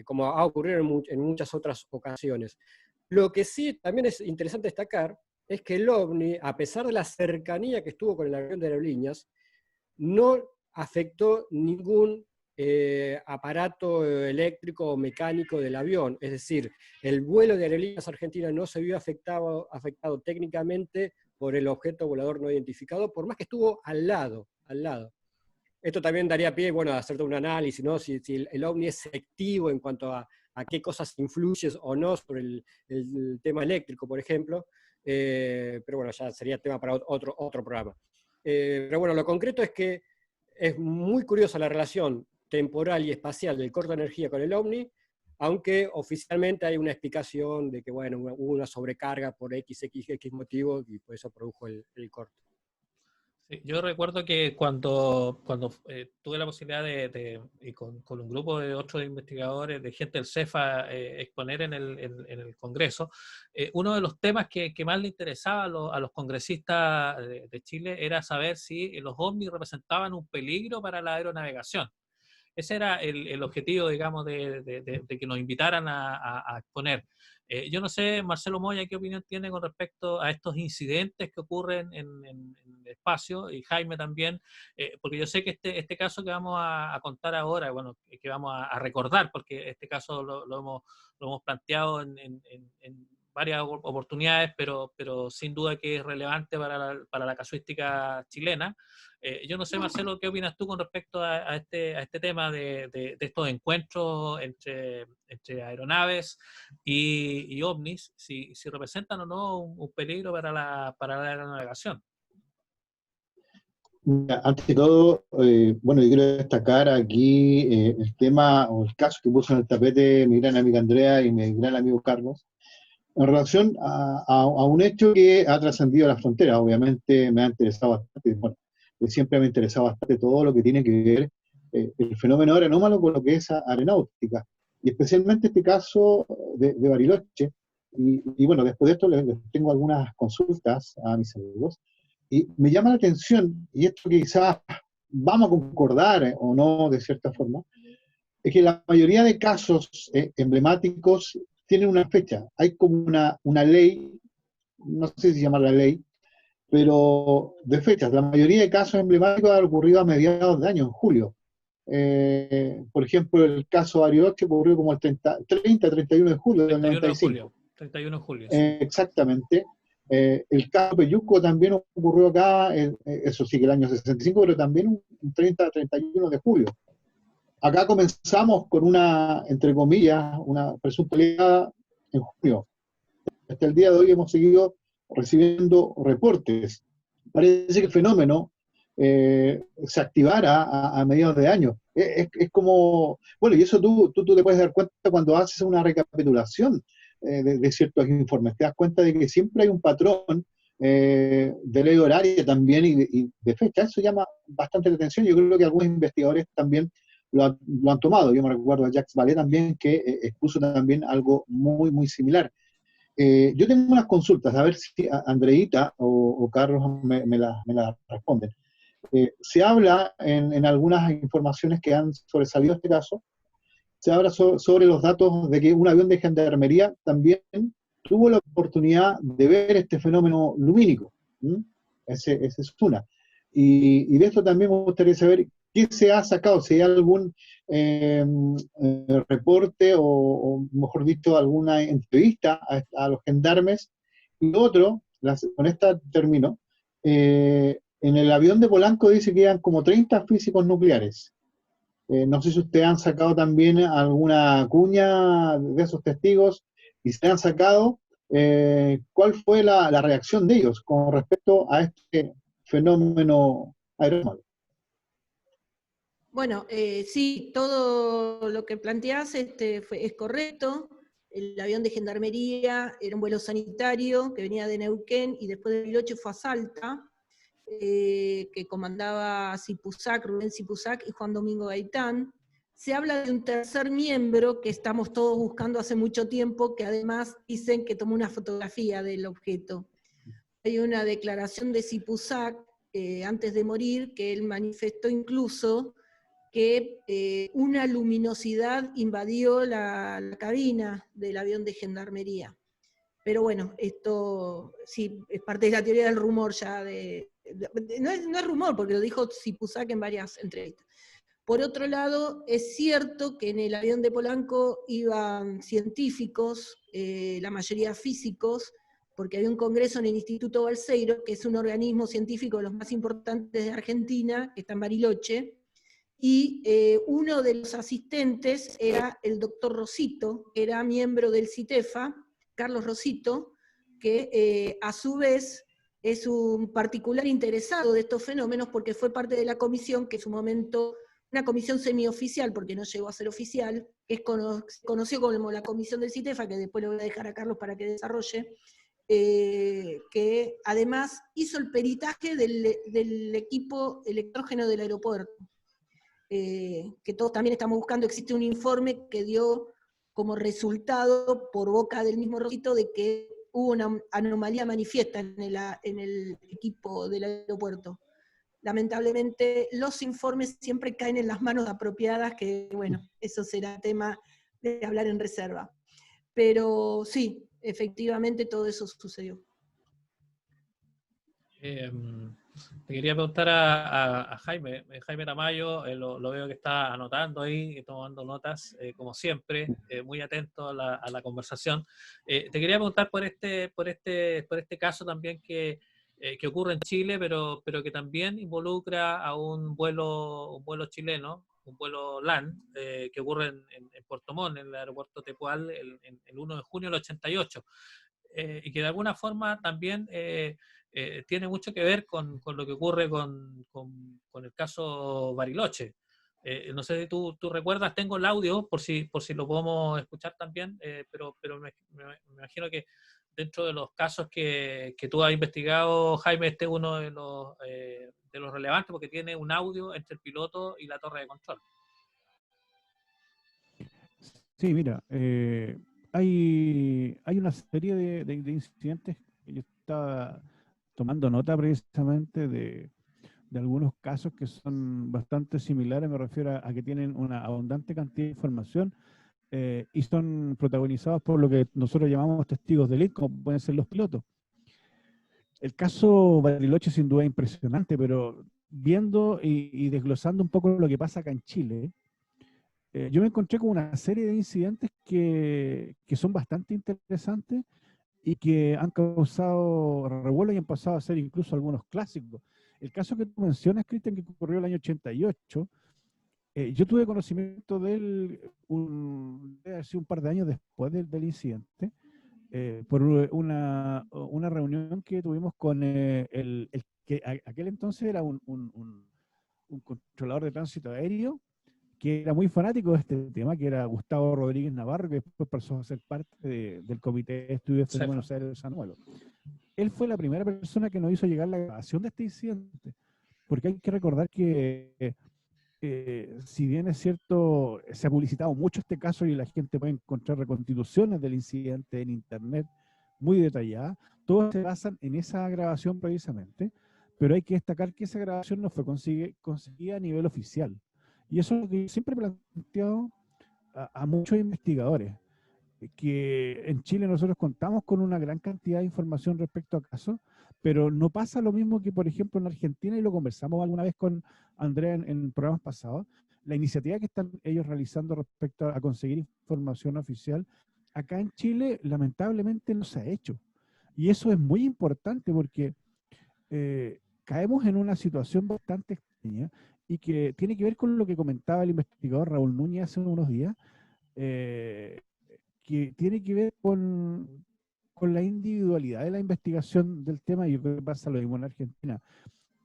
como ha ocurrido en muchas otras ocasiones. Lo que sí también es interesante destacar es que el OVNI, a pesar de la cercanía que estuvo con el avión de Aerolíneas, no afectó ningún aparato eléctrico o mecánico del avión. Es decir, el vuelo de Aerolíneas Argentinas no se vio afectado técnicamente por el objeto volador no identificado, por más que estuvo al lado. Esto también daría pie, bueno, a hacer todo un análisis, ¿no? Si el OVNI es selectivo en cuanto a qué cosas influye o no sobre el tema eléctrico, por ejemplo, pero bueno, ya sería tema para otro programa. Pero bueno, lo concreto es que es muy curiosa la relación temporal y espacial del corte de energía con el OVNI, aunque oficialmente hay una explicación de que, bueno, hubo una sobrecarga por X motivo y por eso produjo el corte. Sí, yo recuerdo que cuando tuve la posibilidad y con un grupo de otros investigadores, de gente del CEFA, exponer en el Congreso, uno de los temas que más le interesaba a los congresistas de Chile era saber si los ovnis representaban un peligro para la aeronavegación. Ese era el objetivo, digamos, de que nos invitaran a exponer. Yo no sé, Marcelo Moya, ¿qué opinión tiene con respecto a estos incidentes que ocurren en el espacio? Y Jaime también, porque yo sé que este caso que vamos a contar ahora, bueno, que vamos a recordar, porque este caso lo hemos planteado en varias oportunidades, pero sin duda que es relevante para la casuística chilena. Yo no sé, Marcelo, ¿qué opinas tú con respecto a este tema de estos encuentros entre aeronaves y ovnis, si representan o no un peligro para la aeronavegación? Ante todo, bueno, yo quiero destacar aquí el tema o el caso que puso en el tapete mi gran amiga Andrea y mi gran amigo Carlos, en relación a un hecho que ha trascendido las fronteras. Obviamente me ha interesado bastante, bueno, siempre me ha interesado bastante todo lo que tiene que ver el fenómeno anómalo con lo que es aeronáutica, y especialmente este caso de Bariloche. Y bueno, después de esto les tengo algunas consultas a mis amigos, y me llama la atención, y esto que quizás vamos a concordar o no de cierta forma, es que la mayoría de casos emblemáticos tienen una fecha. Hay como una ley, no sé si llamarla ley, pero de fechas. La mayoría de casos emblemáticos han ocurrido a mediados de año, en julio. Por ejemplo, el caso Bariloche ocurrió como el 31 de julio del 95. 31 de julio, sí. Exactamente. El caso Peyuco también ocurrió acá, eso sí que el año 65, pero también un 31 de julio. Acá comenzamos con una, entre comillas, una presunta oleada en junio. Hasta el día de hoy hemos seguido recibiendo reportes. Parece que el fenómeno se activara a mediados de año. Es como, bueno, y eso tú te puedes dar cuenta cuando haces una recapitulación de ciertos informes. Te das cuenta de que siempre hay un patrón de ley horaria también y de fecha. Eso llama bastante la atención. Yo creo que algunos investigadores también lo han tomado. Yo me recuerdo a Jacques Vallée también, que expuso también algo muy, muy similar. Yo tengo unas consultas, a ver si Andreita o Carlos me las responden. Se habla en algunas informaciones que han sobresalido este caso, se habla sobre los datos de que un avión de gendarmería también tuvo la oportunidad de ver este fenómeno lumínico. Ese es una. Y de esto también me gustaría saber ¿qué se ha sacado? Si hay algún reporte o, mejor dicho, alguna entrevista a los gendarmes. Y lo otro, con esta termino, en el avión de Polanco dice que eran como 30 físicos nucleares. No sé si ustedes han sacado también alguna cuña de esos testigos y se han sacado cuál fue la reacción de ellos con respecto a este fenómeno aeronáutico. Bueno, sí, todo lo que planteás es correcto. El avión de gendarmería era un vuelo sanitario que venía de Neuquén y después de Bariloche fue a Salta, que comandaba Zipuzac, Rubén Zipuzac y Juan Domingo Gaitán. Se habla de un tercer miembro que estamos todos buscando hace mucho tiempo, que además dicen que tomó una fotografía del objeto. Hay una declaración de Zipuzac antes de morir, que él manifestó incluso que una luminosidad invadió la cabina del avión de gendarmería. Pero bueno, esto sí es parte de la teoría del rumor ya. No es rumor, porque lo dijo Zipuzac en varias entrevistas. Por otro lado, es cierto que en el avión de Polanco iban científicos, la mayoría físicos, porque había un congreso en el Instituto Balseiro, que es un organismo científico de los más importantes de Argentina, que está en Bariloche, y uno de los asistentes era el doctor Rosito, que era miembro del CITEFA, Carlos Rosito, que a su vez es un particular interesado de estos fenómenos porque fue parte de la comisión que en su momento, una comisión semioficial, porque no llegó a ser oficial, que es conoció como la comisión del CITEFA, que después le voy a dejar a Carlos para que desarrolle, que además hizo el peritaje del equipo electrógeno del aeropuerto. Que todos también estamos buscando, existe un informe que dio como resultado, por boca del mismo Rosito, de que hubo una anomalía manifiesta en el equipo del aeropuerto. Lamentablemente, los informes siempre caen en las manos apropiadas, que bueno, eso será tema de hablar en reserva. Pero sí, efectivamente todo eso sucedió. Te quería preguntar a Jaime Tamayo, lo veo que está anotando ahí, tomando notas, como siempre, muy atento a la conversación. Te quería preguntar por este caso también que ocurre en Chile, pero que también involucra a un vuelo chileno, un vuelo LAN, que ocurre en Puerto Montt, en el aeropuerto Tepual, el 1 de junio del 88, y que de alguna forma también tiene mucho que ver con lo que ocurre con el caso Bariloche. No sé si tú recuerdas, tengo el audio por si lo podemos escuchar también, pero me imagino que dentro de los casos que tú has investigado, Jaime, este es uno de los relevantes porque tiene un audio entre el piloto y la torre de control. Sí, mira, hay una serie de incidentes que yo estaba tomando nota precisamente de algunos casos que son bastante similares, me refiero a que tienen una abundante cantidad de información y son protagonizados por lo que nosotros llamamos testigos de élite, como pueden ser los pilotos. El caso Bariloche sin duda es impresionante, pero viendo y desglosando un poco lo que pasa acá en Chile, yo me encontré con una serie de incidentes que son bastante interesantes y que han causado revuelo y han pasado a ser incluso algunos clásicos. El caso que tú mencionas, Cristian, que ocurrió el año 88, yo tuve conocimiento de él un par de años después del incidente, por una reunión que tuvimos con el que aquel entonces era un controlador de tránsito aéreo, que era muy fanático de este tema, que era Gustavo Rodríguez Navarro, que después pasó a ser parte del Comité de Estudios de Fenómenos Aéreos Anualo. Él fue la primera persona que nos hizo llegar la grabación de este incidente, porque hay que recordar que si bien es cierto, se ha publicitado mucho este caso y la gente puede encontrar reconstituciones del incidente en internet muy detalladas, todas se basan en esa grabación precisamente, pero hay que destacar que esa grabación no fue conseguida a nivel oficial. Y eso es lo que yo siempre he planteado a muchos investigadores. que en Chile nosotros contamos con una gran cantidad de información respecto a casos, pero no pasa lo mismo que, por ejemplo, en Argentina, y lo conversamos alguna vez con Andrea en programas pasados, la iniciativa que están ellos realizando respecto a conseguir información oficial, acá en Chile lamentablemente no se ha hecho. Y eso es muy importante porque caemos en una situación bastante extraña y que tiene que ver con lo que comentaba el investigador Raúl Núñez hace unos días, que tiene que ver con la individualidad de la investigación del tema, y yo creo que pasa lo mismo en Argentina.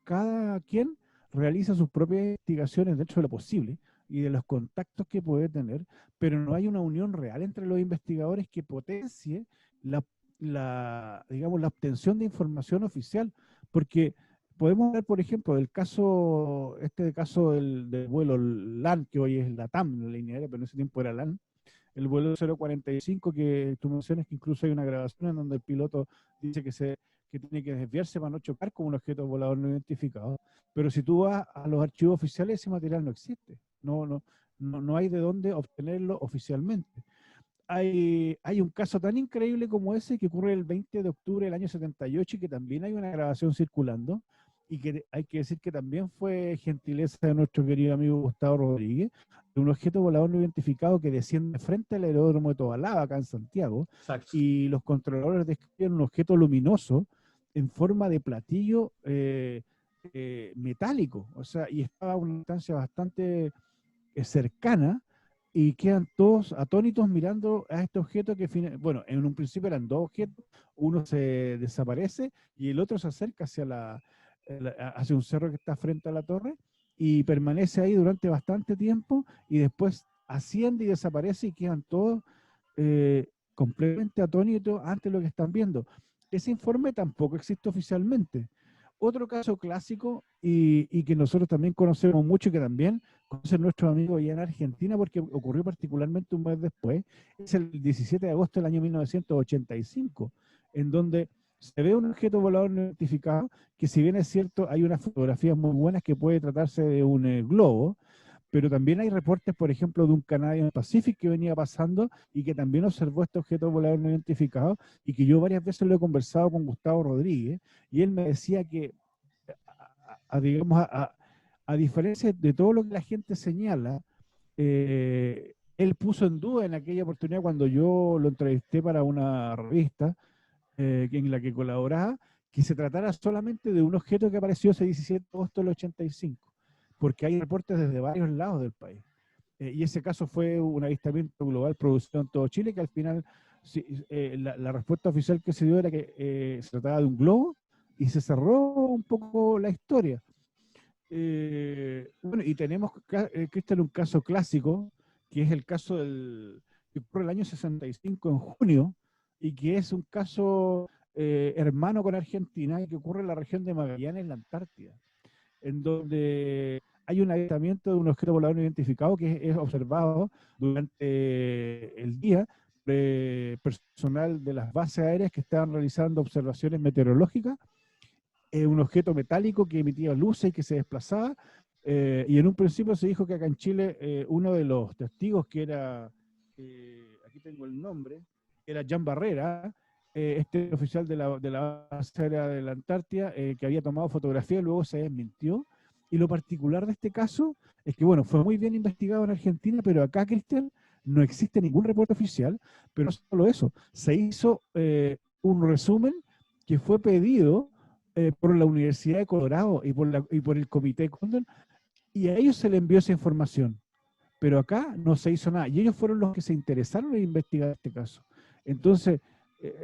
Cada quien realiza sus propias investigaciones dentro de lo posible y de los contactos que puede tener, pero no hay una unión real entre los investigadores que potencie digamos, la obtención de información oficial, porque podemos hablar, por ejemplo, del caso, caso del vuelo LAN, que hoy es la TAM, la línea aérea, pero en ese tiempo era LAN, el vuelo 045, que tú mencionas que incluso hay una grabación en donde el piloto dice que tiene que desviarse para no chocar con un objeto volador no identificado. Pero si tú vas a los archivos oficiales, ese material no existe. No hay de dónde obtenerlo oficialmente. Hay un caso tan increíble como ese que ocurre el 20 de octubre del año 78 y que también hay una grabación circulando, y que hay que decir que también fue gentileza de nuestro querido amigo Gustavo Rodríguez, de un objeto volador no identificado que desciende frente al aeródromo de Tobalaba, acá en Santiago. Exacto. Y los controladores describen un objeto luminoso en forma de platillo metálico, o sea, y estaba a una distancia bastante cercana, y quedan todos atónitos mirando a este objeto que, bueno, en un principio eran dos objetos, uno se desaparece y el otro se acerca hacia un cerro que está frente a la torre y permanece ahí durante bastante tiempo, y después asciende y desaparece y quedan todos completamente atónitos ante lo que están viendo. Ese informe tampoco existe oficialmente. Otro caso clásico y que nosotros también conocemos mucho y que también conocen nuestros amigos allá en Argentina, porque ocurrió particularmente un mes después, es el 17 de agosto del año 1985, en donde se ve un objeto volador no identificado, que si bien es cierto, hay unas fotografías muy buenas que puede tratarse de un globo, pero también hay reportes, por ejemplo, de un Canadian Pacific que venía pasando y que también observó este objeto volador no identificado, y que yo varias veces lo he conversado con Gustavo Rodríguez, y él me decía que, digamos, a diferencia de todo lo que la gente señala, él puso en duda en aquella oportunidad cuando yo lo entrevisté para una revista en la que colaboraba, que se tratara solamente de un objeto que apareció ese 17 de agosto del 85, porque hay reportes desde varios lados del país. Y ese caso fue un avistamiento global producido en todo Chile, que al final la respuesta oficial que se dio era que se trataba de un globo, y se cerró un poco la historia. Bueno, y tenemos, Cristian, un caso clásico, que es el caso que ocurre el año 65 en junio, y que es un caso hermano con Argentina, y que ocurre en la región de Magallanes, en la Antártida, en donde hay un avistamiento de un objeto volador no identificado que es observado durante el día personal de las bases aéreas que estaban realizando observaciones meteorológicas, un objeto metálico que emitía luces y que se desplazaba, y en un principio se dijo que acá en Chile uno de los testigos, que era, aquí tengo el nombre, era Jan Barrera, este oficial de la base aérea de la Antártida, que había tomado fotografía, luego se desmintió. Y lo particular de este caso es que, bueno, fue muy bien investigado en Argentina, pero acá, Cristian, no existe ningún reporte oficial. Pero no solo eso, se hizo un resumen que fue pedido por la Universidad de Colorado y por el Comité Cóndor, y a ellos se les envió esa información. Pero acá no se hizo nada, y ellos fueron los que se interesaron en investigar este caso. Entonces,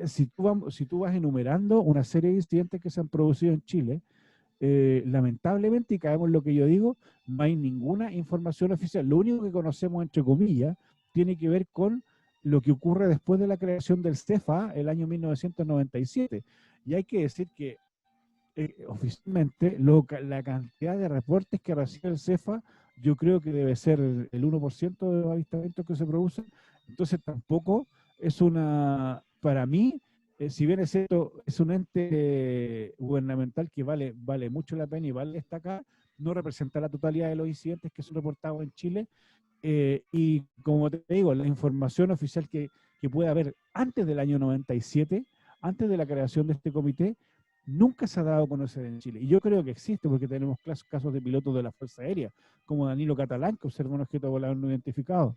si tú vas enumerando una serie de incidentes que se han producido en Chile, lamentablemente, y caemos en lo que yo digo, no hay ninguna información oficial. Lo único que conocemos, entre comillas, tiene que ver con lo que ocurre después de la creación del CEFA, el año 1997. Y hay que decir que oficialmente la cantidad de reportes que recibe el CEFA, yo creo que debe ser el 1% de los avistamientos que se producen. Entonces tampoco es para mí, si bien es cierto, es un ente gubernamental que vale mucho la pena y vale destacar, no representa la totalidad de los incidentes que son reportados en Chile, y como te digo, la información oficial que que puede haber antes del año 97, antes de la creación de este comité, nunca se ha dado a conocer en Chile. Y yo creo que existe, porque tenemos casos de pilotos de la Fuerza Aérea, como Danilo Catalán, que observa un objeto volador no identificado.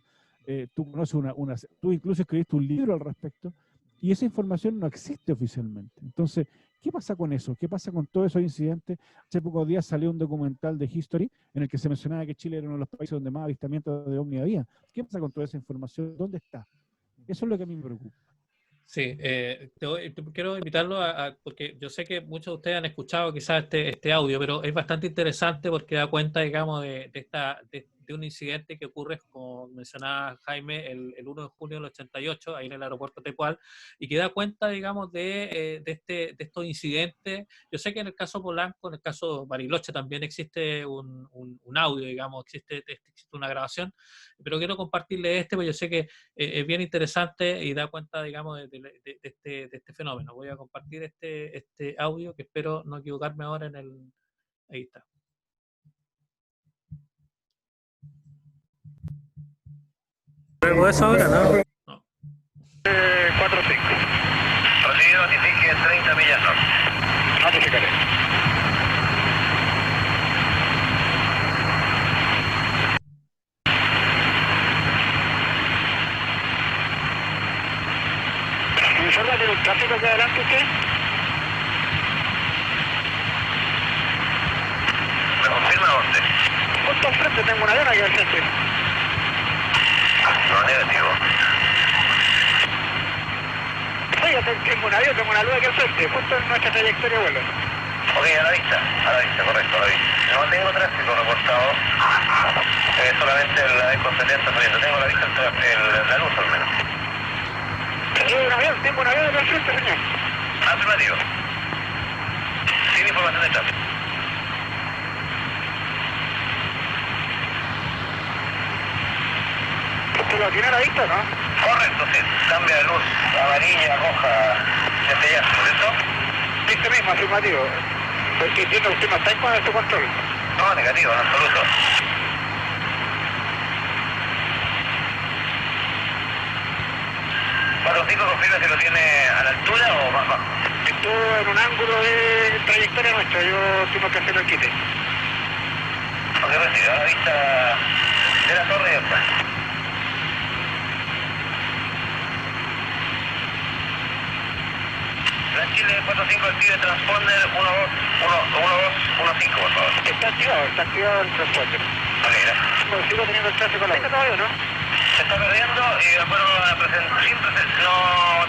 Tú conoces tú incluso escribiste un libro al respecto, y esa información no existe oficialmente. Entonces, ¿qué pasa con eso? ¿Qué pasa con todos esos incidentes? Hace pocos días salió un documental de History en el que se mencionaba que Chile era uno de los países donde más avistamientos de ovni había. ¿Qué pasa con toda esa información? ¿Dónde está? Eso es lo que a mí me preocupa. Sí, quiero invitarlo porque yo sé que muchos de ustedes han escuchado quizás este audio, pero es bastante interesante porque da cuenta, digamos, de un incidente que ocurre, como mencionaba Jaime, el 1 de junio del 88, ahí en el aeropuerto Tepual, y que da cuenta, digamos, de estos incidentes. Yo sé que en el caso Polanco, en el caso Bariloche también existe un audio, digamos, existe una grabación, pero quiero compartirle porque yo sé que es bien interesante y da cuenta, digamos, de este fenómeno. Voy a compartir este audio, que espero no equivocarme ahora en el... Ahí está. ¿Luego eso ahora, no? No. 4-5. Recibido, notifique 30 millas norte. Notificaré. ¿Informa de un tráfico que adelante usted? ¿Me confirma dónde? Justo al frente, tengo una avión aquí al frente. No, negativo. Sí, yo tengo un avión, tengo una luz aquí al frente, justo en nuestra trayectoria de vuelo. Ok, a la vista, correcto, a la vista. No tengo tráfico reportado, solamente la Eco-70 saliendo. Tengo la vista, la luz al menos. Tengo un avión al frente, señor. Afirmativo. Sin información de tráfico. ¿Usted lo tiene a la vista, no? Correcto, sí. Cambia de luz amarilla, roja, centellazo, ¿cierto? Este mismo, afirmativo. Porque entiendo que usted no está en su control. No, negativo, en absoluto. 4-5 confirma si lo tiene a la altura o más bajo. Estuvo en un ángulo de trayectoria nuestra, yo tengo que hacerlo el quite. Ok, recibido, a la vista de la torre y está. Gran Chile 4-5 active transponder 1-2-1-5, por favor. Está activado el transponder. Ok, gracias. Sigo teniendo el tráfico a la vista todavía, ¿no? Se está perdiendo y de acuerdo a la no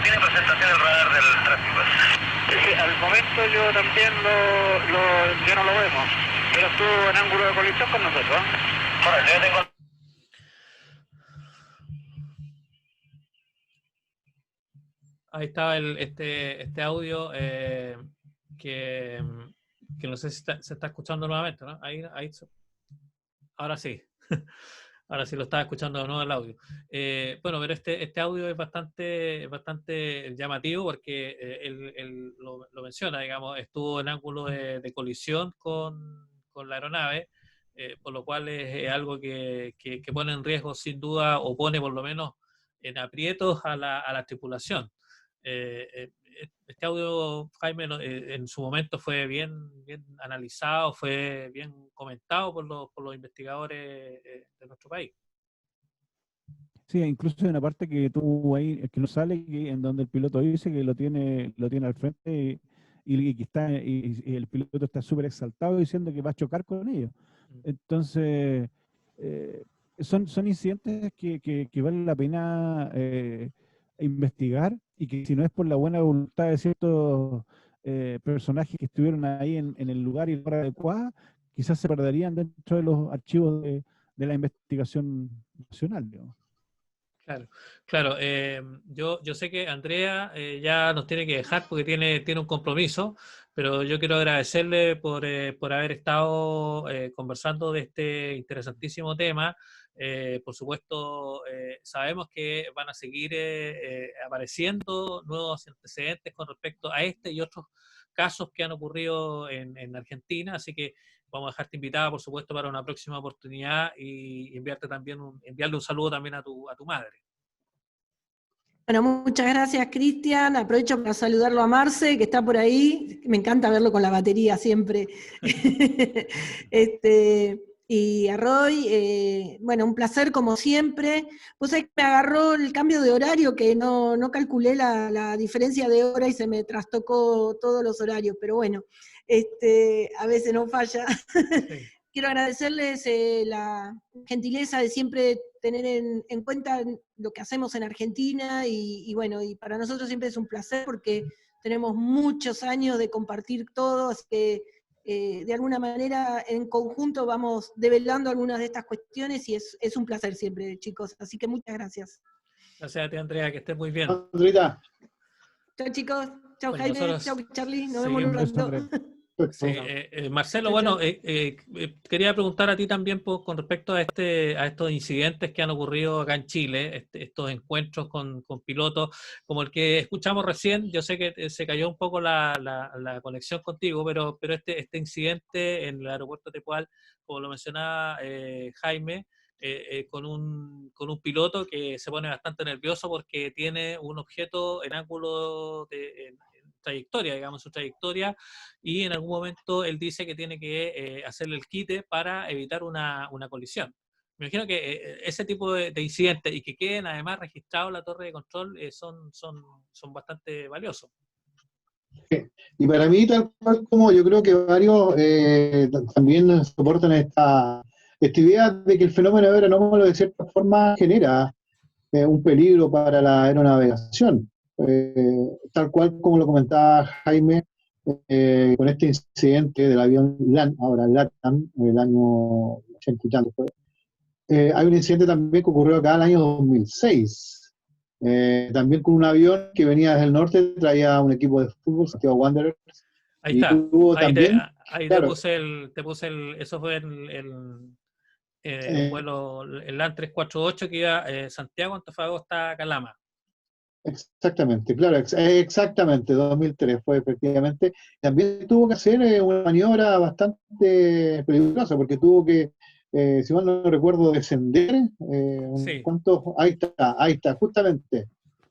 tiene presentación el radar del tráfico. Sí, al momento yo también ya no lo vemos, pero estuvo en ángulo de colisión con nosotros. Correcto, yo tengo... Ahí está este audio que no sé si se está escuchando nuevamente, ¿no? Ahora sí. Ahora sí lo estaba escuchando de nuevo el audio. Bueno, pero este audio es bastante llamativo porque él lo menciona, digamos, estuvo en ángulo de colisión con la aeronave, por lo cual es algo que pone en riesgo sin duda, o pone por lo menos en aprietos a la tripulación. Este audio, Jaime, en su momento fue bien analizado, fue bien comentado por los investigadores de nuestro país. Sí, incluso hay una parte que tú ahí, que no sale, en donde el piloto dice que lo tiene al frente y que está, y el piloto está súper exaltado diciendo que va a chocar con ellos. Entonces, son incidentes que vale la pena investigar, y que si no es por la buena voluntad de ciertos personajes que estuvieron ahí en el lugar y la hora adecuada, quizás se perderían dentro de los archivos de la investigación nacional, digamos. Claro. Yo sé que Andrea ya nos tiene que dejar porque tiene un compromiso, pero yo quiero agradecerle por haber estado conversando de este interesantísimo tema. Por supuesto, sabemos que van a seguir apareciendo nuevos antecedentes con respecto a este y otros casos que han ocurrido en Argentina, así que vamos a dejarte invitada, por supuesto, para una próxima oportunidad y enviarle un saludo también a tu madre. Bueno, muchas gracias, Cristian. Aprovecho para saludarlo a Marce, que está por ahí. Me encanta verlo con la batería siempre. Y a Roy, bueno, un placer como siempre. Pues es que me agarró el cambio de horario, que no calculé la diferencia de hora y se me trastocó todos los horarios, pero bueno, a veces no falla. Sí. Quiero agradecerles la gentileza de siempre tener en cuenta lo que hacemos en Argentina y bueno, y para nosotros siempre es un placer porque tenemos muchos años de compartir todo, así que de alguna manera en conjunto vamos develando algunas de estas cuestiones y es un placer siempre, chicos. Así que muchas gracias. Gracias a ti, Andrea, que estés muy bien. Andreita. Chao, chicos. Chao, Bueno, Jaime. nosotros Chao, Charlie. Nos seguimos. vemos en un rato. Sí, Marcelo, Chao, bueno, chao. quería preguntar a ti también con respecto a estos incidentes que han ocurrido acá en Chile, estos encuentros con pilotos, como el que escuchamos recién. Yo sé que se cayó un poco la conexión contigo, pero este incidente en el aeropuerto de Tepual, como lo mencionaba Jaime, con un piloto que se pone bastante nervioso porque tiene un objeto en ángulo de trayectoria, digamos, su trayectoria, y en algún momento él dice que tiene que hacerle el quite para evitar una colisión. Me imagino que ese tipo de incidentes y que queden además registrados en la torre de control son bastante valiosos. Y para mí, tal cual como yo creo que varios también soportan esta idea de que el fenómeno aeronómalo de cierta forma genera un peligro para la aeronavegación. Tal cual como lo comentaba Jaime, con este incidente del avión LAN, ahora LATAM, el año 80 y tanto fue. Hay un incidente también que ocurrió acá en el año 2006, también con un avión que venía desde el norte, traía un equipo de fútbol, Santiago Wanderers. Ahí y está, también, claro, eso fue un vuelo, el LAN 348 que iba Santiago, Antofagasta, Calama. Exactamente, claro, exactamente, 2003 fue efectivamente. También tuvo que hacer una maniobra bastante peligrosa, porque tuvo que, si mal no recuerdo, descender. Sí. Ahí está, justamente.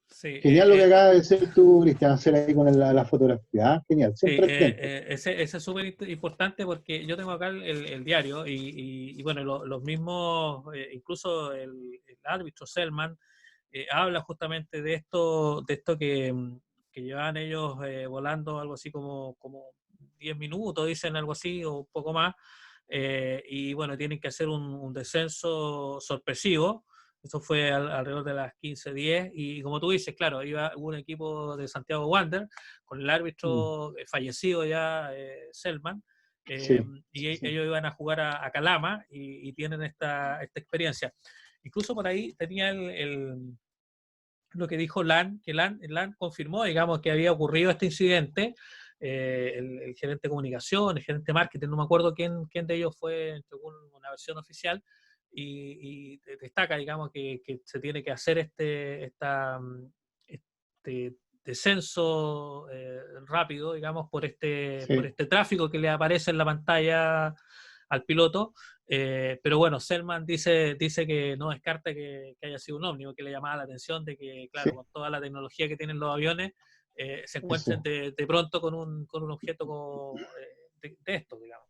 Sí, Genial lo que acaba de decir tú, Cristian, hacer ahí con la fotografía. Genial, sí, siempre ese es súper importante porque yo tengo acá el diario y bueno, los mismos, incluso el árbitro Selman, habla justamente de esto que llevan ellos volando algo así como 10 minutos, dicen algo así, o un poco más, y bueno, tienen que hacer un descenso sorpresivo. Eso fue alrededor de las 15:10 y como tú dices, claro, hubo un equipo de Santiago Wander con el árbitro fallecido ya, Selman, sí. y ellos iban a jugar a Calama y tienen esta experiencia. Incluso por ahí tenía lo que dijo LAN, que LAN confirmó, digamos, que había ocurrido este incidente. El gerente de comunicación, el gerente de marketing, no me acuerdo quién de ellos fue, según una versión oficial, y destaca, digamos, que se tiene que hacer este descenso rápido, digamos, por este tráfico que le aparece en la pantalla al piloto. Pero bueno, Selman dice que no descarta que haya sido un ómnibus, que le llamaba la atención de que, claro, con toda la tecnología que tienen los aviones, se encuentren de pronto con un objeto de esto, digamos.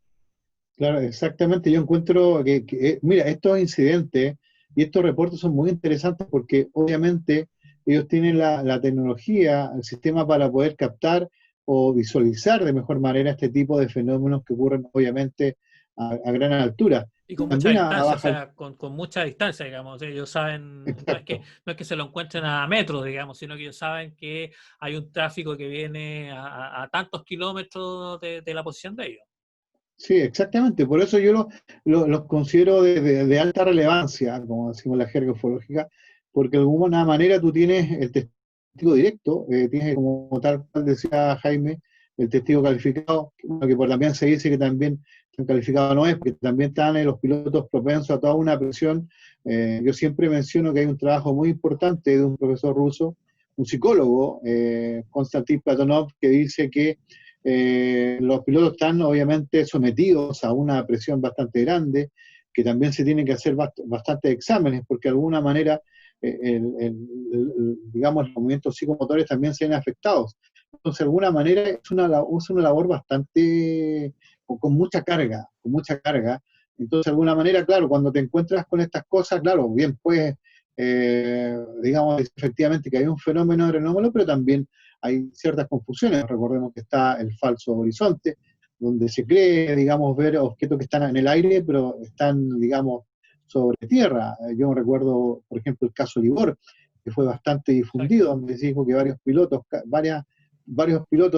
Claro, exactamente. Yo encuentro que, mira, estos incidentes y estos reportes son muy interesantes porque obviamente ellos tienen la tecnología, el sistema para poder captar o visualizar de mejor manera este tipo de fenómenos que ocurren obviamente a gran altura. Y con También mucha distancia, o sea, con mucha distancia, digamos. Ellos saben, no es que se lo encuentren a metros, digamos, sino que ellos saben que hay un tráfico que viene a tantos kilómetros de la posición de ellos. Sí, exactamente. Por eso yo los considero de alta relevancia, como decimos la jerga ufológica, porque de alguna manera tú tienes el testigo directo, tienes como tal cual decía Jaime, el testigo calificado, que también se dice que también calificado no es, porque también están los pilotos propensos a toda una presión. Yo siempre menciono que hay un trabajo muy importante de un profesor ruso, un psicólogo, Konstantin Platonov, que dice que los pilotos están obviamente sometidos a una presión bastante grande, que también se tienen que hacer bastantes exámenes, porque de alguna manera digamos, los movimientos psicomotores también se ven afectados. Entonces, de alguna manera, es una labor bastante, con mucha carga, con mucha carga. Entonces, de alguna manera, claro, cuando te encuentras con estas cosas, claro, bien, pues, digamos, efectivamente que hay un fenómeno aeronómalo, pero también hay ciertas confusiones. Recordemos que está el falso horizonte, donde se cree, digamos, ver objetos que están en el aire, pero están, digamos, sobre tierra. Yo recuerdo, por ejemplo, el caso Libor, que fue bastante difundido, donde se dijo que varios pilotos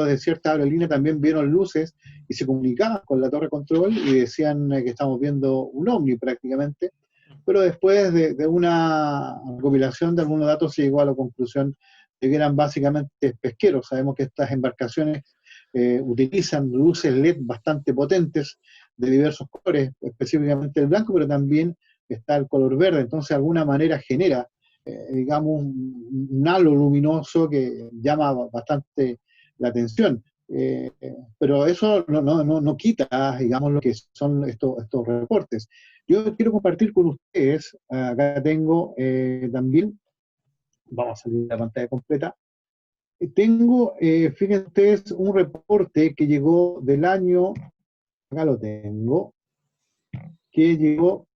de cierta aerolínea también vieron luces y se comunicaban con la torre de control y decían que estamos viendo un ovni prácticamente, pero después de una recopilación de algunos datos se llegó a la conclusión de que eran básicamente pesqueros. Sabemos que estas embarcaciones utilizan luces LED bastante potentes de diversos colores, específicamente el blanco, pero también está el color verde, entonces de alguna manera genera, digamos, un halo luminoso que llama bastante la atención. Pero eso no quita, digamos, lo que son estos reportes. Yo quiero compartir con ustedes, acá tengo también, vamos a salir de la pantalla completa, tengo, fíjense ustedes, un reporte que llegó del año, acá lo tengo, que llegó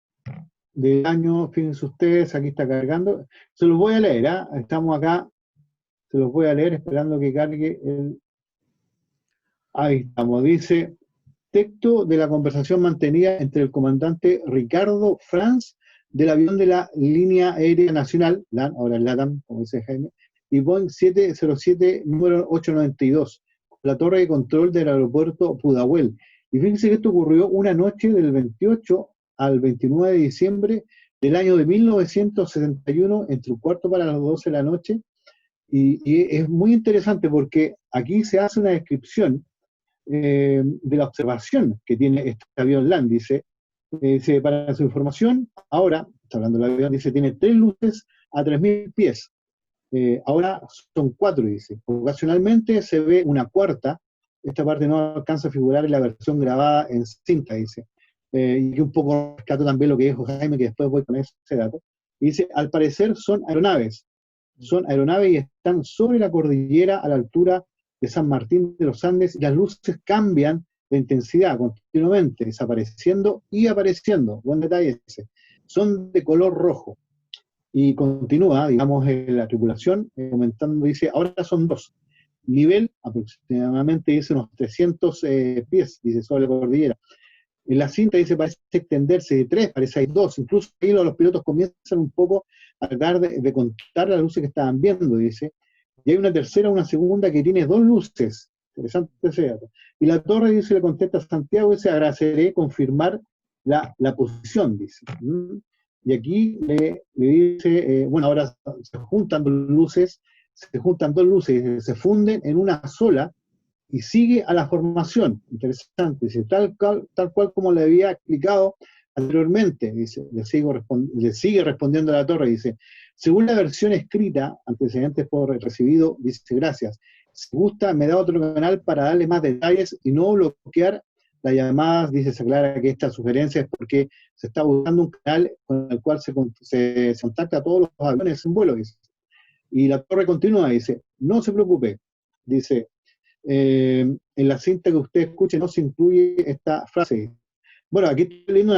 del año, fíjense ustedes, aquí está cargando, se los voy a leer, estamos acá, se los voy a leer esperando que cargue el... Ahí estamos, dice, texto de la conversación mantenida entre el comandante Ricardo Franz del avión de la línea aérea nacional, ahora el LATAM, como dice Jaime, y Boeing 707 número 892, la torre de control del aeropuerto Pudahuel. Y fíjense que esto ocurrió una noche del 28 al 29 de diciembre del año de 1971, entre un cuarto para las 12 de la noche, y es muy interesante porque aquí se hace una descripción de la observación que tiene este avión LAN, dice, para su información, ahora, está hablando del avión, dice, tiene 3 luces a 3.000 pies, ahora son 4, dice, ocasionalmente se ve una cuarta, esta parte no alcanza a figurar en la versión grabada en cinta, dice, y un poco rescato también lo que dijo Jaime, que después voy con ese dato, y dice, al parecer son aeronaves y están sobre la cordillera a la altura de San Martín de los Andes, y las luces cambian de intensidad continuamente, desapareciendo y apareciendo, buen detalle ese, son de color rojo, y continúa, digamos, la tripulación, comentando, dice, ahora son 2, nivel aproximadamente, dice, unos 300 pies, dice, sobre la cordillera. En la cinta dice, parece extenderse de 3, parece hay 2, incluso ahí los pilotos comienzan un poco a tratar de contar las luces que estaban viendo, dice, y hay una tercera, una segunda que tiene 2 luces, interesante ese dato. Y la torre, dice, le contesta a Santiago, dice, agradeceré confirmar la posición, dice. Y aquí le dice, bueno, ahora se juntan 2 luces, se funden en una sola, y sigue a la formación, interesante, dice, tal cual como le había explicado anteriormente, dice, le sigue respondiendo a la torre, dice, según la versión escrita, antecedentes por recibido, dice, gracias, si gusta me da otro canal para darle más detalles y no bloquear las llamadas, dice, se aclara que esta sugerencia es porque se está buscando un canal con el cual se contacta a todos los aviones en vuelo, dice. Y la torre continúa, dice, no se preocupe, dice, en la cinta que usted escuche no se incluye esta frase. Bueno, aquí estoy leyendo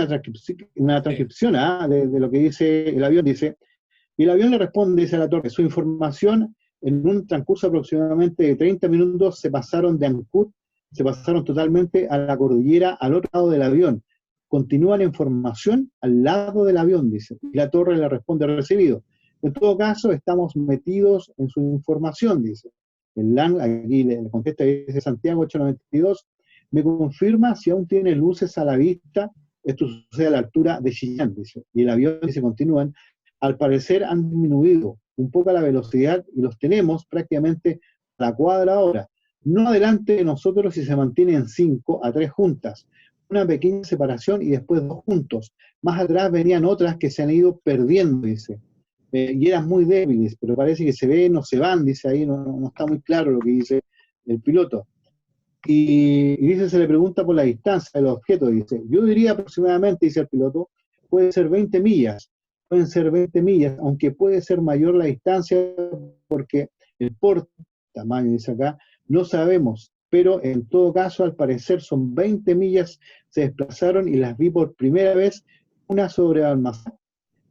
una transcripción de lo que dice el avión, dice, y el avión le responde, dice a la torre, su información en un transcurso aproximadamente de 30 minutos se pasaron de Ancud, se pasaron totalmente a la cordillera al otro lado del avión, continúa la información al lado del avión, dice, y la torre le responde, recibido. En todo caso, estamos metidos en su información, dice. El LAN, aquí le contesta, dice Santiago 892, me confirma si aún tiene luces a la vista, esto sucede a la altura de Chillán, dice, y el avión, dice, continúan, al parecer han disminuido un poco la velocidad y los tenemos prácticamente a la cuadra ahora, no adelante de nosotros si se mantienen 5 a 3 juntas, una pequeña separación y después 2 juntos, más atrás venían otras que se han ido perdiendo, dice, y eran muy débiles, pero parece que se ven o se van, dice ahí, no está muy claro lo que dice el piloto. Y dice, se le pregunta por la distancia del objeto, dice, yo diría aproximadamente, dice el piloto, puede ser 20 millas, pueden ser 20 millas, aunque puede ser mayor la distancia porque el porte, tamaño dice acá, no sabemos, pero en todo caso al parecer son 20 millas, se desplazaron y las vi por primera vez, una sobre Balmazán.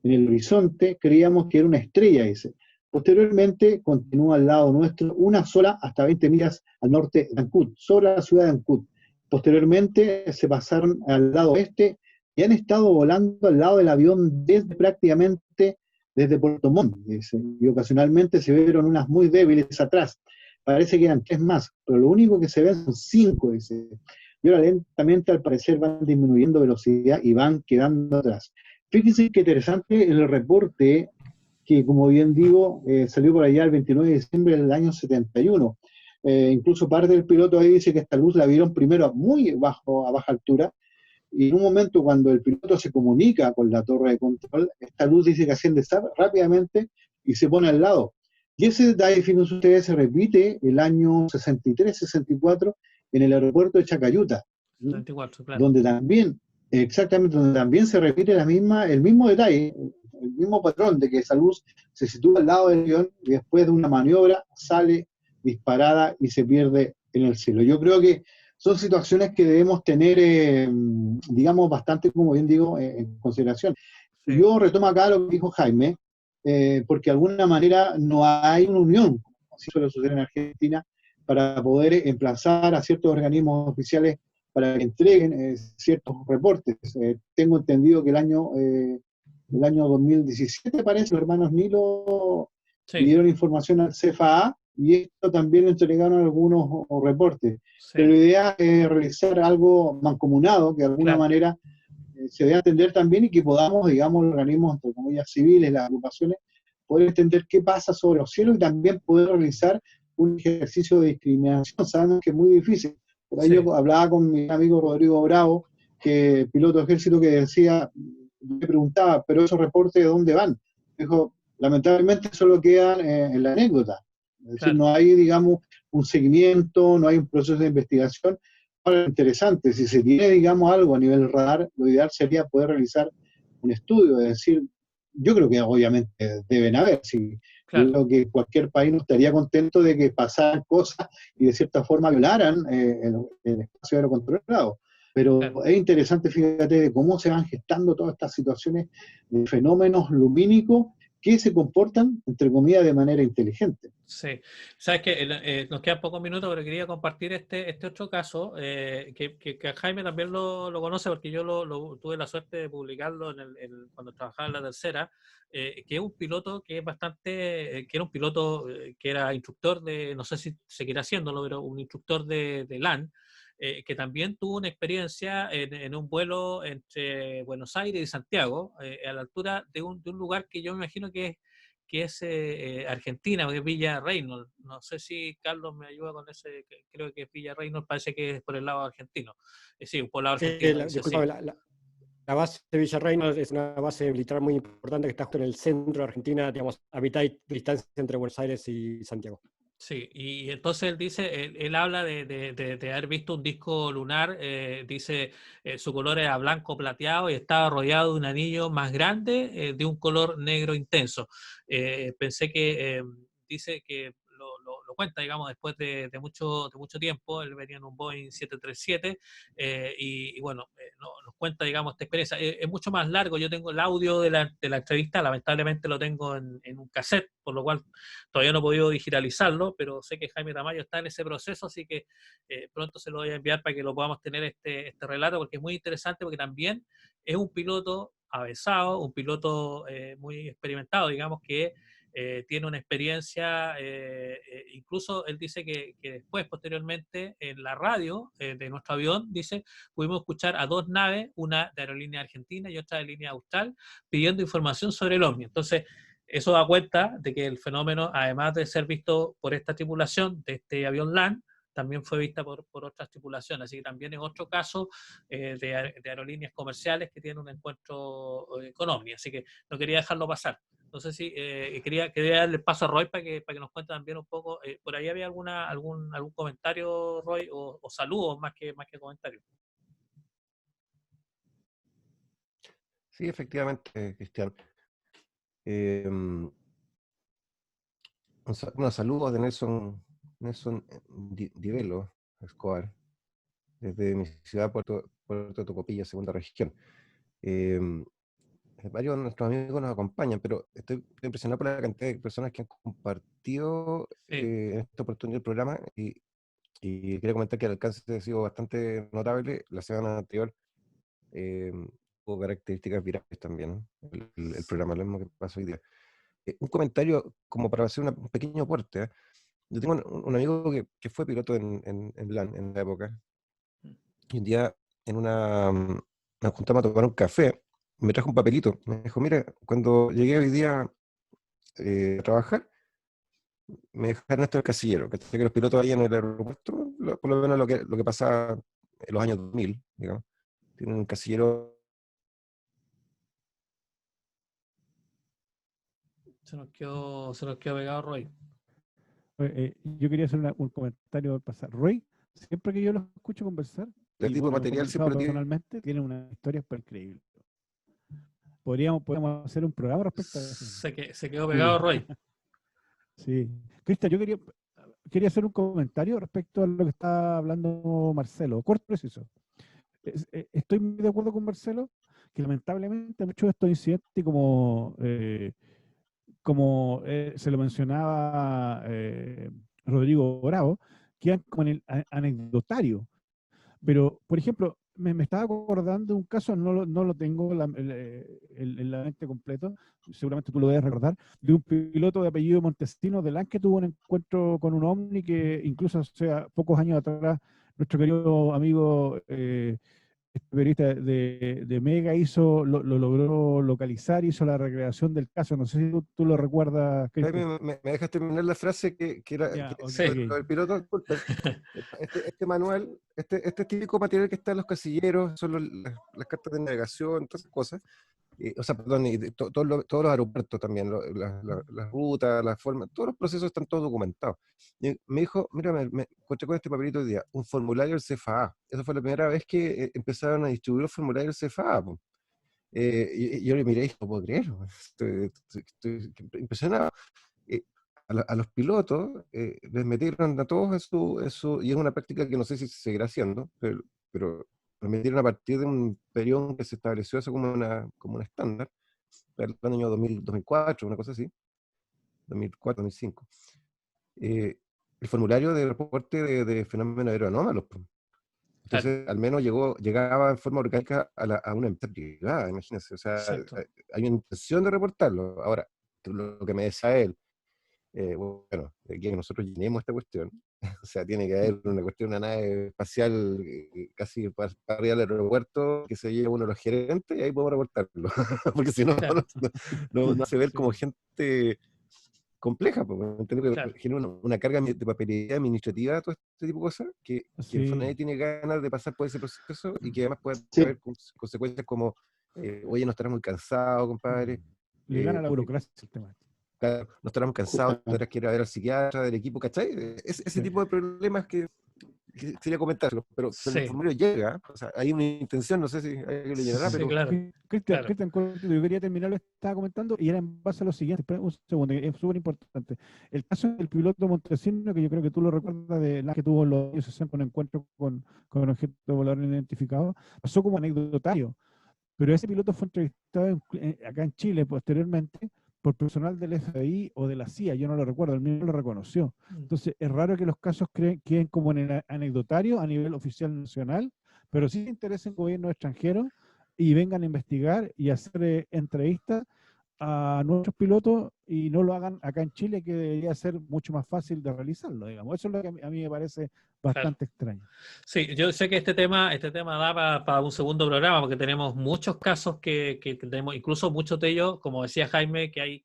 En el horizonte creíamos que era una estrella ese. Posteriormente continúa al lado nuestro una sola hasta 20 millas al norte de Ancud, sobre la ciudad de Ancud. Posteriormente se pasaron al lado oeste y han estado volando al lado del avión desde prácticamente desde Puerto Montt, dice, y ocasionalmente se vieron unas muy débiles atrás. Parece que eran 3 más, pero lo único que se ven son 5, dice. Y ahora lentamente al parecer van disminuyendo velocidad y van quedando atrás. Fíjense qué interesante el reporte que, como bien digo, salió por allá el 29 de diciembre del año 71. Incluso parte del piloto ahí dice que esta luz la vieron primero muy bajo, a baja altura, y en un momento cuando el piloto se comunica con la torre de control, esta luz dice que asciende rápidamente y se pone al lado. Y ese detalle, fíjense ustedes, se repite el año 63-64 en el aeropuerto de Chacayuta, 24, claro. donde también, exactamente, donde también se repite el mismo detalle, el mismo patrón de que esa luz se sitúa al lado del avión y después de una maniobra sale disparada y se pierde en el cielo. Yo creo que son situaciones que debemos tener, digamos, bastante, como bien digo, en consideración. Sí. Yo retomo acá lo que dijo Jaime, porque de alguna manera no hay una unión, como así suele suceder en Argentina, para poder emplazar a ciertos organismos oficiales para que entreguen ciertos reportes. Tengo entendido que el año 2017, parece, los hermanos Nilo dieron información al CFAA, y esto también entregaron algunos reportes. Sí. Pero la idea es realizar algo mancomunado, que de alguna manera se dé a entender también y que podamos, digamos, los organismos, entre comillas, civiles, las agrupaciones, poder entender qué pasa sobre los cielos y también poder realizar un ejercicio de discriminación. Sabemos que es muy difícil. Por ahí yo hablaba con mi amigo Rodrigo Bravo, que piloto de ejército, que decía, me preguntaba, pero esos reportes ¿de dónde van? Dijo, lamentablemente solo quedan en la anécdota. Es decir, no hay, digamos, un seguimiento, no hay un proceso de investigación. Ahora, interesante, si se tiene, digamos, algo a nivel radar, lo ideal sería poder realizar un estudio, es decir, yo creo que obviamente deben haber, si yo creo que cualquier país no estaría contento de que pasaran cosas y de cierta forma violaran el espacio aéreo controlado. Pero es interesante, fíjate, de cómo se van gestando todas estas situaciones de fenómenos lumínicos que se comportan, entre comillas, de manera inteligente. Sí, sabes que nos quedan pocos minutos, pero quería compartir este otro caso, que Jaime también lo conoce, porque yo tuve la suerte de publicarlo cuando trabajaba en La Tercera, que es un piloto que es bastante, que era un piloto que era instructor de, no sé si seguirá haciéndolo, pero un instructor de LAN, que también tuvo una experiencia en un vuelo entre Buenos Aires y Santiago, a la altura de un lugar que yo me imagino que es Argentina, que es Villa Reynolds. No sé si Carlos me ayuda con ese, creo que es Villa Reynolds, parece que es por el lado argentino. Sí, por el lado argentino. Disculpame, la base de Villa Reynolds es una base militar muy importante que está justo en el centro de Argentina, digamos, a mitad de distancia entre Buenos Aires y Santiago. Sí, y entonces él dice, él habla de haber visto un disco lunar, dice su color era blanco plateado y estaba rodeado de un anillo más grande de un color negro intenso. Pensé que dice que lo cuenta, digamos, después de mucho tiempo. Él venía en un Boeing 737 y bueno, nos cuenta, digamos, esta experiencia. Es mucho más largo. Yo tengo el audio de la entrevista, lamentablemente lo tengo en un cassette, por lo cual todavía no he podido digitalizarlo, pero sé que Jaime Tamayo está en ese proceso, así que pronto se lo voy a enviar para que lo podamos tener este relato, porque es muy interesante, porque también es un piloto avesado, un piloto muy experimentado, digamos, que tiene una experiencia, incluso él dice que después, posteriormente, en la radio de nuestro avión, dice, pudimos escuchar a 2 naves, una de aerolínea argentina y otra de línea austral, pidiendo información sobre el OVNI. Entonces, eso da cuenta de que el fenómeno, además de ser visto por esta tripulación de este avión LAN, también fue vista por otras tripulaciones. Así que también es otro caso de aerolíneas comerciales que tienen un encuentro con OVNI. Así que no quería dejarlo pasar. No sé si quería darle paso a Roy para que nos cuente también un poco. ¿Por ahí había algún comentario, Roy, o saludos más que comentarios? Sí, efectivamente, Cristian. Un saludo de Nelson Divelo Escobar, desde mi ciudad, Puerto Tocopilla, segunda región. Varios de nuestros amigos nos acompañan, pero estoy impresionado por la cantidad de personas que han compartido en esta oportunidad el programa, y quería comentar que el alcance ha sido bastante notable. La semana anterior tuvo características virales también, el programa, lo mismo que pasó hoy día. Un comentario como para hacer un pequeño aporte. Yo tengo un amigo que fue piloto en LAN en la época, y un día nos juntamos a tomar un café, me trajo un papelito, me dijo, mira, cuando llegué hoy día a trabajar, me dejaron esto del casillero, que los pilotos ahí en el aeropuerto, por lo menos lo que pasaba en los años 2000, digamos, tienen un casillero. Se nos quedó pegado Roy. Yo quería hacer un comentario al pasar. Roy, siempre que yo los escucho conversar, El tipo de material siempre personalmente, tiene una historia súper increíble. Podríamos hacer un programa respecto a eso. Se quedó pegado Roy. Sí. Cristian, yo quería hacer un comentario respecto a lo que está hablando Marcelo, corto y preciso. Estoy muy de acuerdo con Marcelo, que lamentablemente muchos de estos incidentes, como se lo mencionaba Rodrigo Bravo, quedan como en el anecdotario. Pero, por ejemplo, me estaba acordando de un caso, no lo tengo en la mente completo, seguramente tú lo debes recordar, de un piloto de apellido Montesino de LAN que tuvo un encuentro con un ovni que incluso, o sea, pocos años atrás, nuestro querido amigo periodista de Mega lo logró localizar, hizo la recreación del caso. No sé si tú lo recuerdas, Cristian. ¿Me dejas terminar la frase que era Ya, el piloto? Disculpe. Este manual, este típico material que está en los casilleros, son las cartas de navegación, todas esas cosas. O sea, perdón, y todos los aeropuertos también, las rutas, las formas, todos los procesos están todos documentados. Y me dijo, mira, me encontré con este papelito hoy día, un formulario del CFA. Esa fue la primera vez que empezaron a distribuir los formularios del CFA. Y yo le miré y dije, no puedo creerlo, estoy impresionado. A los pilotos les metieron a todos eso, y es una práctica que no sé si se seguirá haciendo, pero los metieron a partir de un periodo que se estableció eso como un estándar, el año 2004, una cosa así, 2004, 2005. El formulario de reporte de fenómenos aeronómalos. Entonces, al menos llegaba en forma orgánica a una empresa privada, imagínense. O sea, hay una intención de reportarlo. Ahora, lo que me decía él, bueno, que nosotros llenemos esta cuestión, o sea, tiene que haber una nave espacial casi para arriba del aeropuerto, que se lleve uno de los gerentes, y ahí podemos reportarlo. Porque si no, no se ve como gente compleja, porque genera una carga de papelería administrativa, todo este tipo de cosas, que en el fondo nadie tiene ganas de pasar por ese proceso, y que además puede haber consecuencias como, oye, no estarás muy cansado, compadre. Le gana la burocracia el tema. Claro, no estaremos cansados, tendrás que ir a ver al psiquiatra del equipo, ¿cachai? Ese tipo de problemas que quería comentarlo, pero el formulario llega, o sea, hay una intención, no sé si alguien le llenará, pero... Claro. Cristian, yo quería terminar lo que estaba comentando, y era en base a lo siguiente. Espera un segundo, es súper importante. El caso del piloto Montesino, que yo creo que tú lo recuerdas, de la que tuvo en los años 60 un encuentro con objetos voladores no identificados, pasó como anecdotario, pero ese piloto fue entrevistado acá en Chile posteriormente por personal del FBI o de la CIA, yo no lo recuerdo, el mío no lo reconoció. Entonces, es raro que los casos queden como en el anecdotario a nivel oficial nacional, pero sí interesen gobiernos extranjeros y vengan a investigar y hacer entrevistas a nuestros pilotos, y no lo hagan acá en Chile, que debería ser mucho más fácil de realizarlo, digamos. Eso es lo que a mí me parece bastante extraño. Sí, yo sé que este tema da para un segundo programa, porque tenemos muchos casos que tenemos, incluso muchos de ellos, como decía Jaime, que hay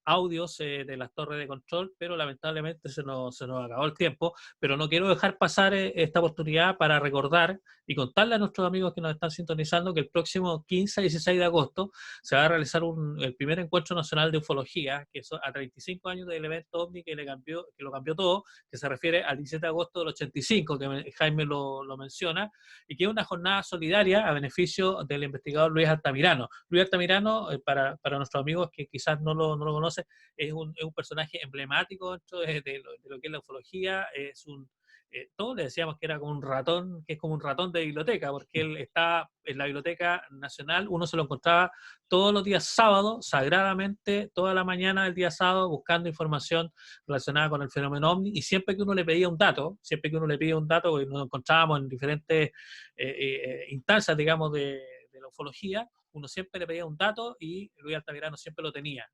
audios de las torres de control, pero lamentablemente se nos acabó el tiempo. Pero no quiero dejar pasar esta oportunidad para recordar y contarle a nuestros amigos que nos están sintonizando que el próximo 15 a 16 de agosto se va a realizar el primer encuentro nacional de ufología, que son a 35 años del evento OVNI que lo cambió todo, que se refiere al 17 de agosto del 85, que Jaime lo menciona, y que es una jornada solidaria a beneficio del investigador Luis Altamirano. Luis Altamirano, para nuestros amigos que quizás no lo conocen, es un personaje emblemático dentro de lo que es la ufología. Todos le decíamos que era como un ratón, que es como un ratón de biblioteca, porque él está en la Biblioteca Nacional, uno se lo encontraba todos los días sábados, sagradamente, toda la mañana del día sábado, buscando información relacionada con el fenómeno OVNI, y siempre que uno le pedía un dato, porque nos encontrábamos en diferentes instancias, digamos, de la ufología, uno siempre le pedía un dato y Luis Altamirano siempre lo tenía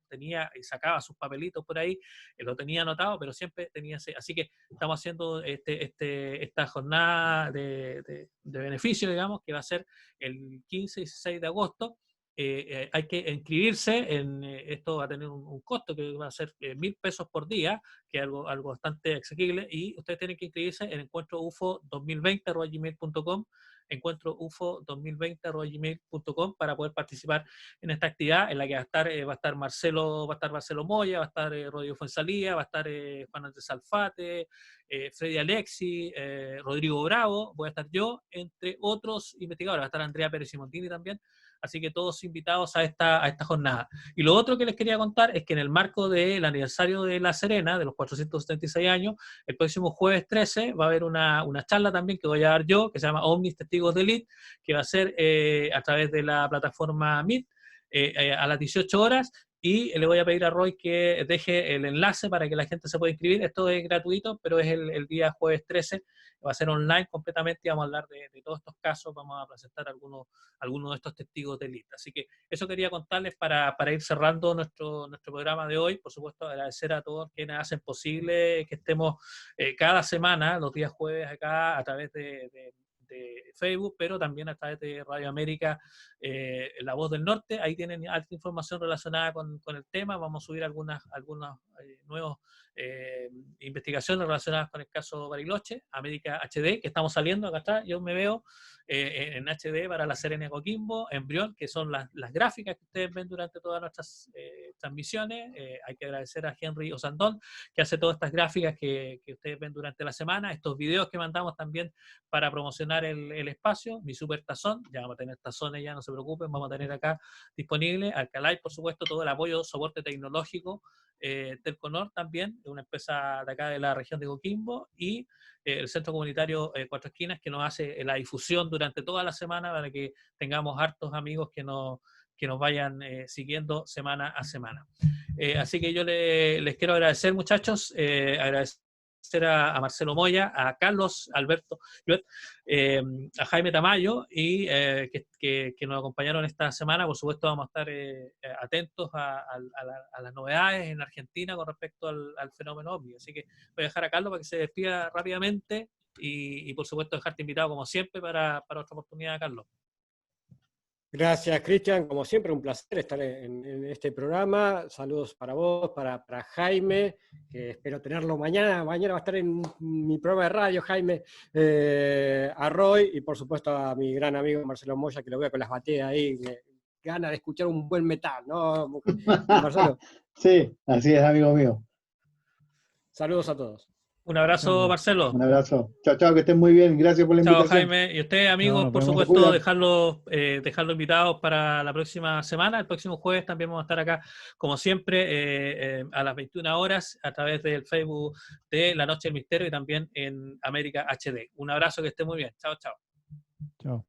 y sacaba sus papelitos por ahí, lo tenía anotado, pero siempre tenía ese. Así que estamos haciendo esta jornada de beneficio, digamos, que va a ser el 15 y 16 de agosto. Hay que inscribirse esto va a tener un costo que va a ser 1.000 pesos por día, que es algo bastante asequible, y ustedes tienen que inscribirse en encuentroufo2020@gmail.com, encuentroufo2020@gmail.com, para poder participar en esta actividad en la que va a estar Marcelo Moya, va a estar Rodrigo Fuenzalía, va a estar Juan Andrés Alfate, Freddy Alexi, Rodrigo Bravo, voy a estar yo, entre otros investigadores, va a estar Andrea Pérez Simontini también. Así que todos invitados a esta jornada. Y lo otro que les quería contar es que en el marco del aniversario de La Serena, de los 476 años, el próximo jueves 13 va a haber una charla también que voy a dar yo, que se llama OVNIs Testigos de Elite, que va a ser a través de la plataforma Meet, a las 18 horas, y le voy a pedir a Roy que deje el enlace para que la gente se pueda inscribir. Esto es gratuito, pero es el día jueves 13, va a ser online completamente, y vamos a hablar de todos estos casos, vamos a presentar algunos de estos testigos de élite. Así que eso quería contarles para ir cerrando nuestro programa de hoy. Por supuesto, agradecer a todos quienes hacen posible que estemos cada semana, los días jueves acá, a través de Facebook, pero también a través de Radio América, La Voz del Norte. Ahí tienen alta información relacionada con el tema. Vamos a subir algunas nuevas investigaciones relacionadas con el caso Bariloche, América HD, que estamos saliendo acá atrás. Yo me veo en HD para La Serena, Coquimbo, Embrión, que son las gráficas que ustedes ven durante todas nuestras transmisiones. Hay que agradecer a Henry Osandón, que hace todas estas gráficas que ustedes ven durante la semana, estos videos que mandamos también para promocionar el espacio. Mi super tazón, ya vamos a tener tazones, ya no se preocupen, vamos a tener acá disponible. Alcalay, por supuesto, todo el apoyo, soporte tecnológico. Telconor también, de una empresa de acá de la región de Coquimbo, y el Centro Comunitario Cuatro Esquinas, que nos hace la difusión durante toda la semana para que tengamos hartos amigos que nos vayan siguiendo semana a semana. Así que yo les quiero agradecer, muchachos, agradecer a Marcelo Moya, a Carlos Alberto, a Jaime Tamayo, y que nos acompañaron esta semana. Por supuesto, vamos a estar atentos a las novedades en Argentina con respecto al fenómeno OVNI. Así que voy a dejar a Carlos para que se despida rápidamente y por supuesto, dejarte invitado como siempre para otra oportunidad, Carlos. Gracias, Cristian. Como siempre, un placer estar en este programa. Saludos para vos, para Jaime, que espero tenerlo mañana. Mañana va a estar en mi programa de radio, Jaime, a Roy, y por supuesto a mi gran amigo Marcelo Moya, que lo veo con las bateas ahí. Gana de escuchar un buen metal, ¿no, Marcelo? Sí, así es, amigo mío. Saludos a todos. Un abrazo, Marcelo. Un abrazo. Chao, chao, que estén muy bien. Gracias por la invitación. Chao, Jaime. Y ustedes, amigos, por supuesto, dejarlos invitados para la próxima semana. El próximo jueves también vamos a estar acá, como siempre, a las 21 horas, a través del Facebook de La Noche del Misterio y también en América HD. Un abrazo, que estén muy bien. Chao, chao. Chao.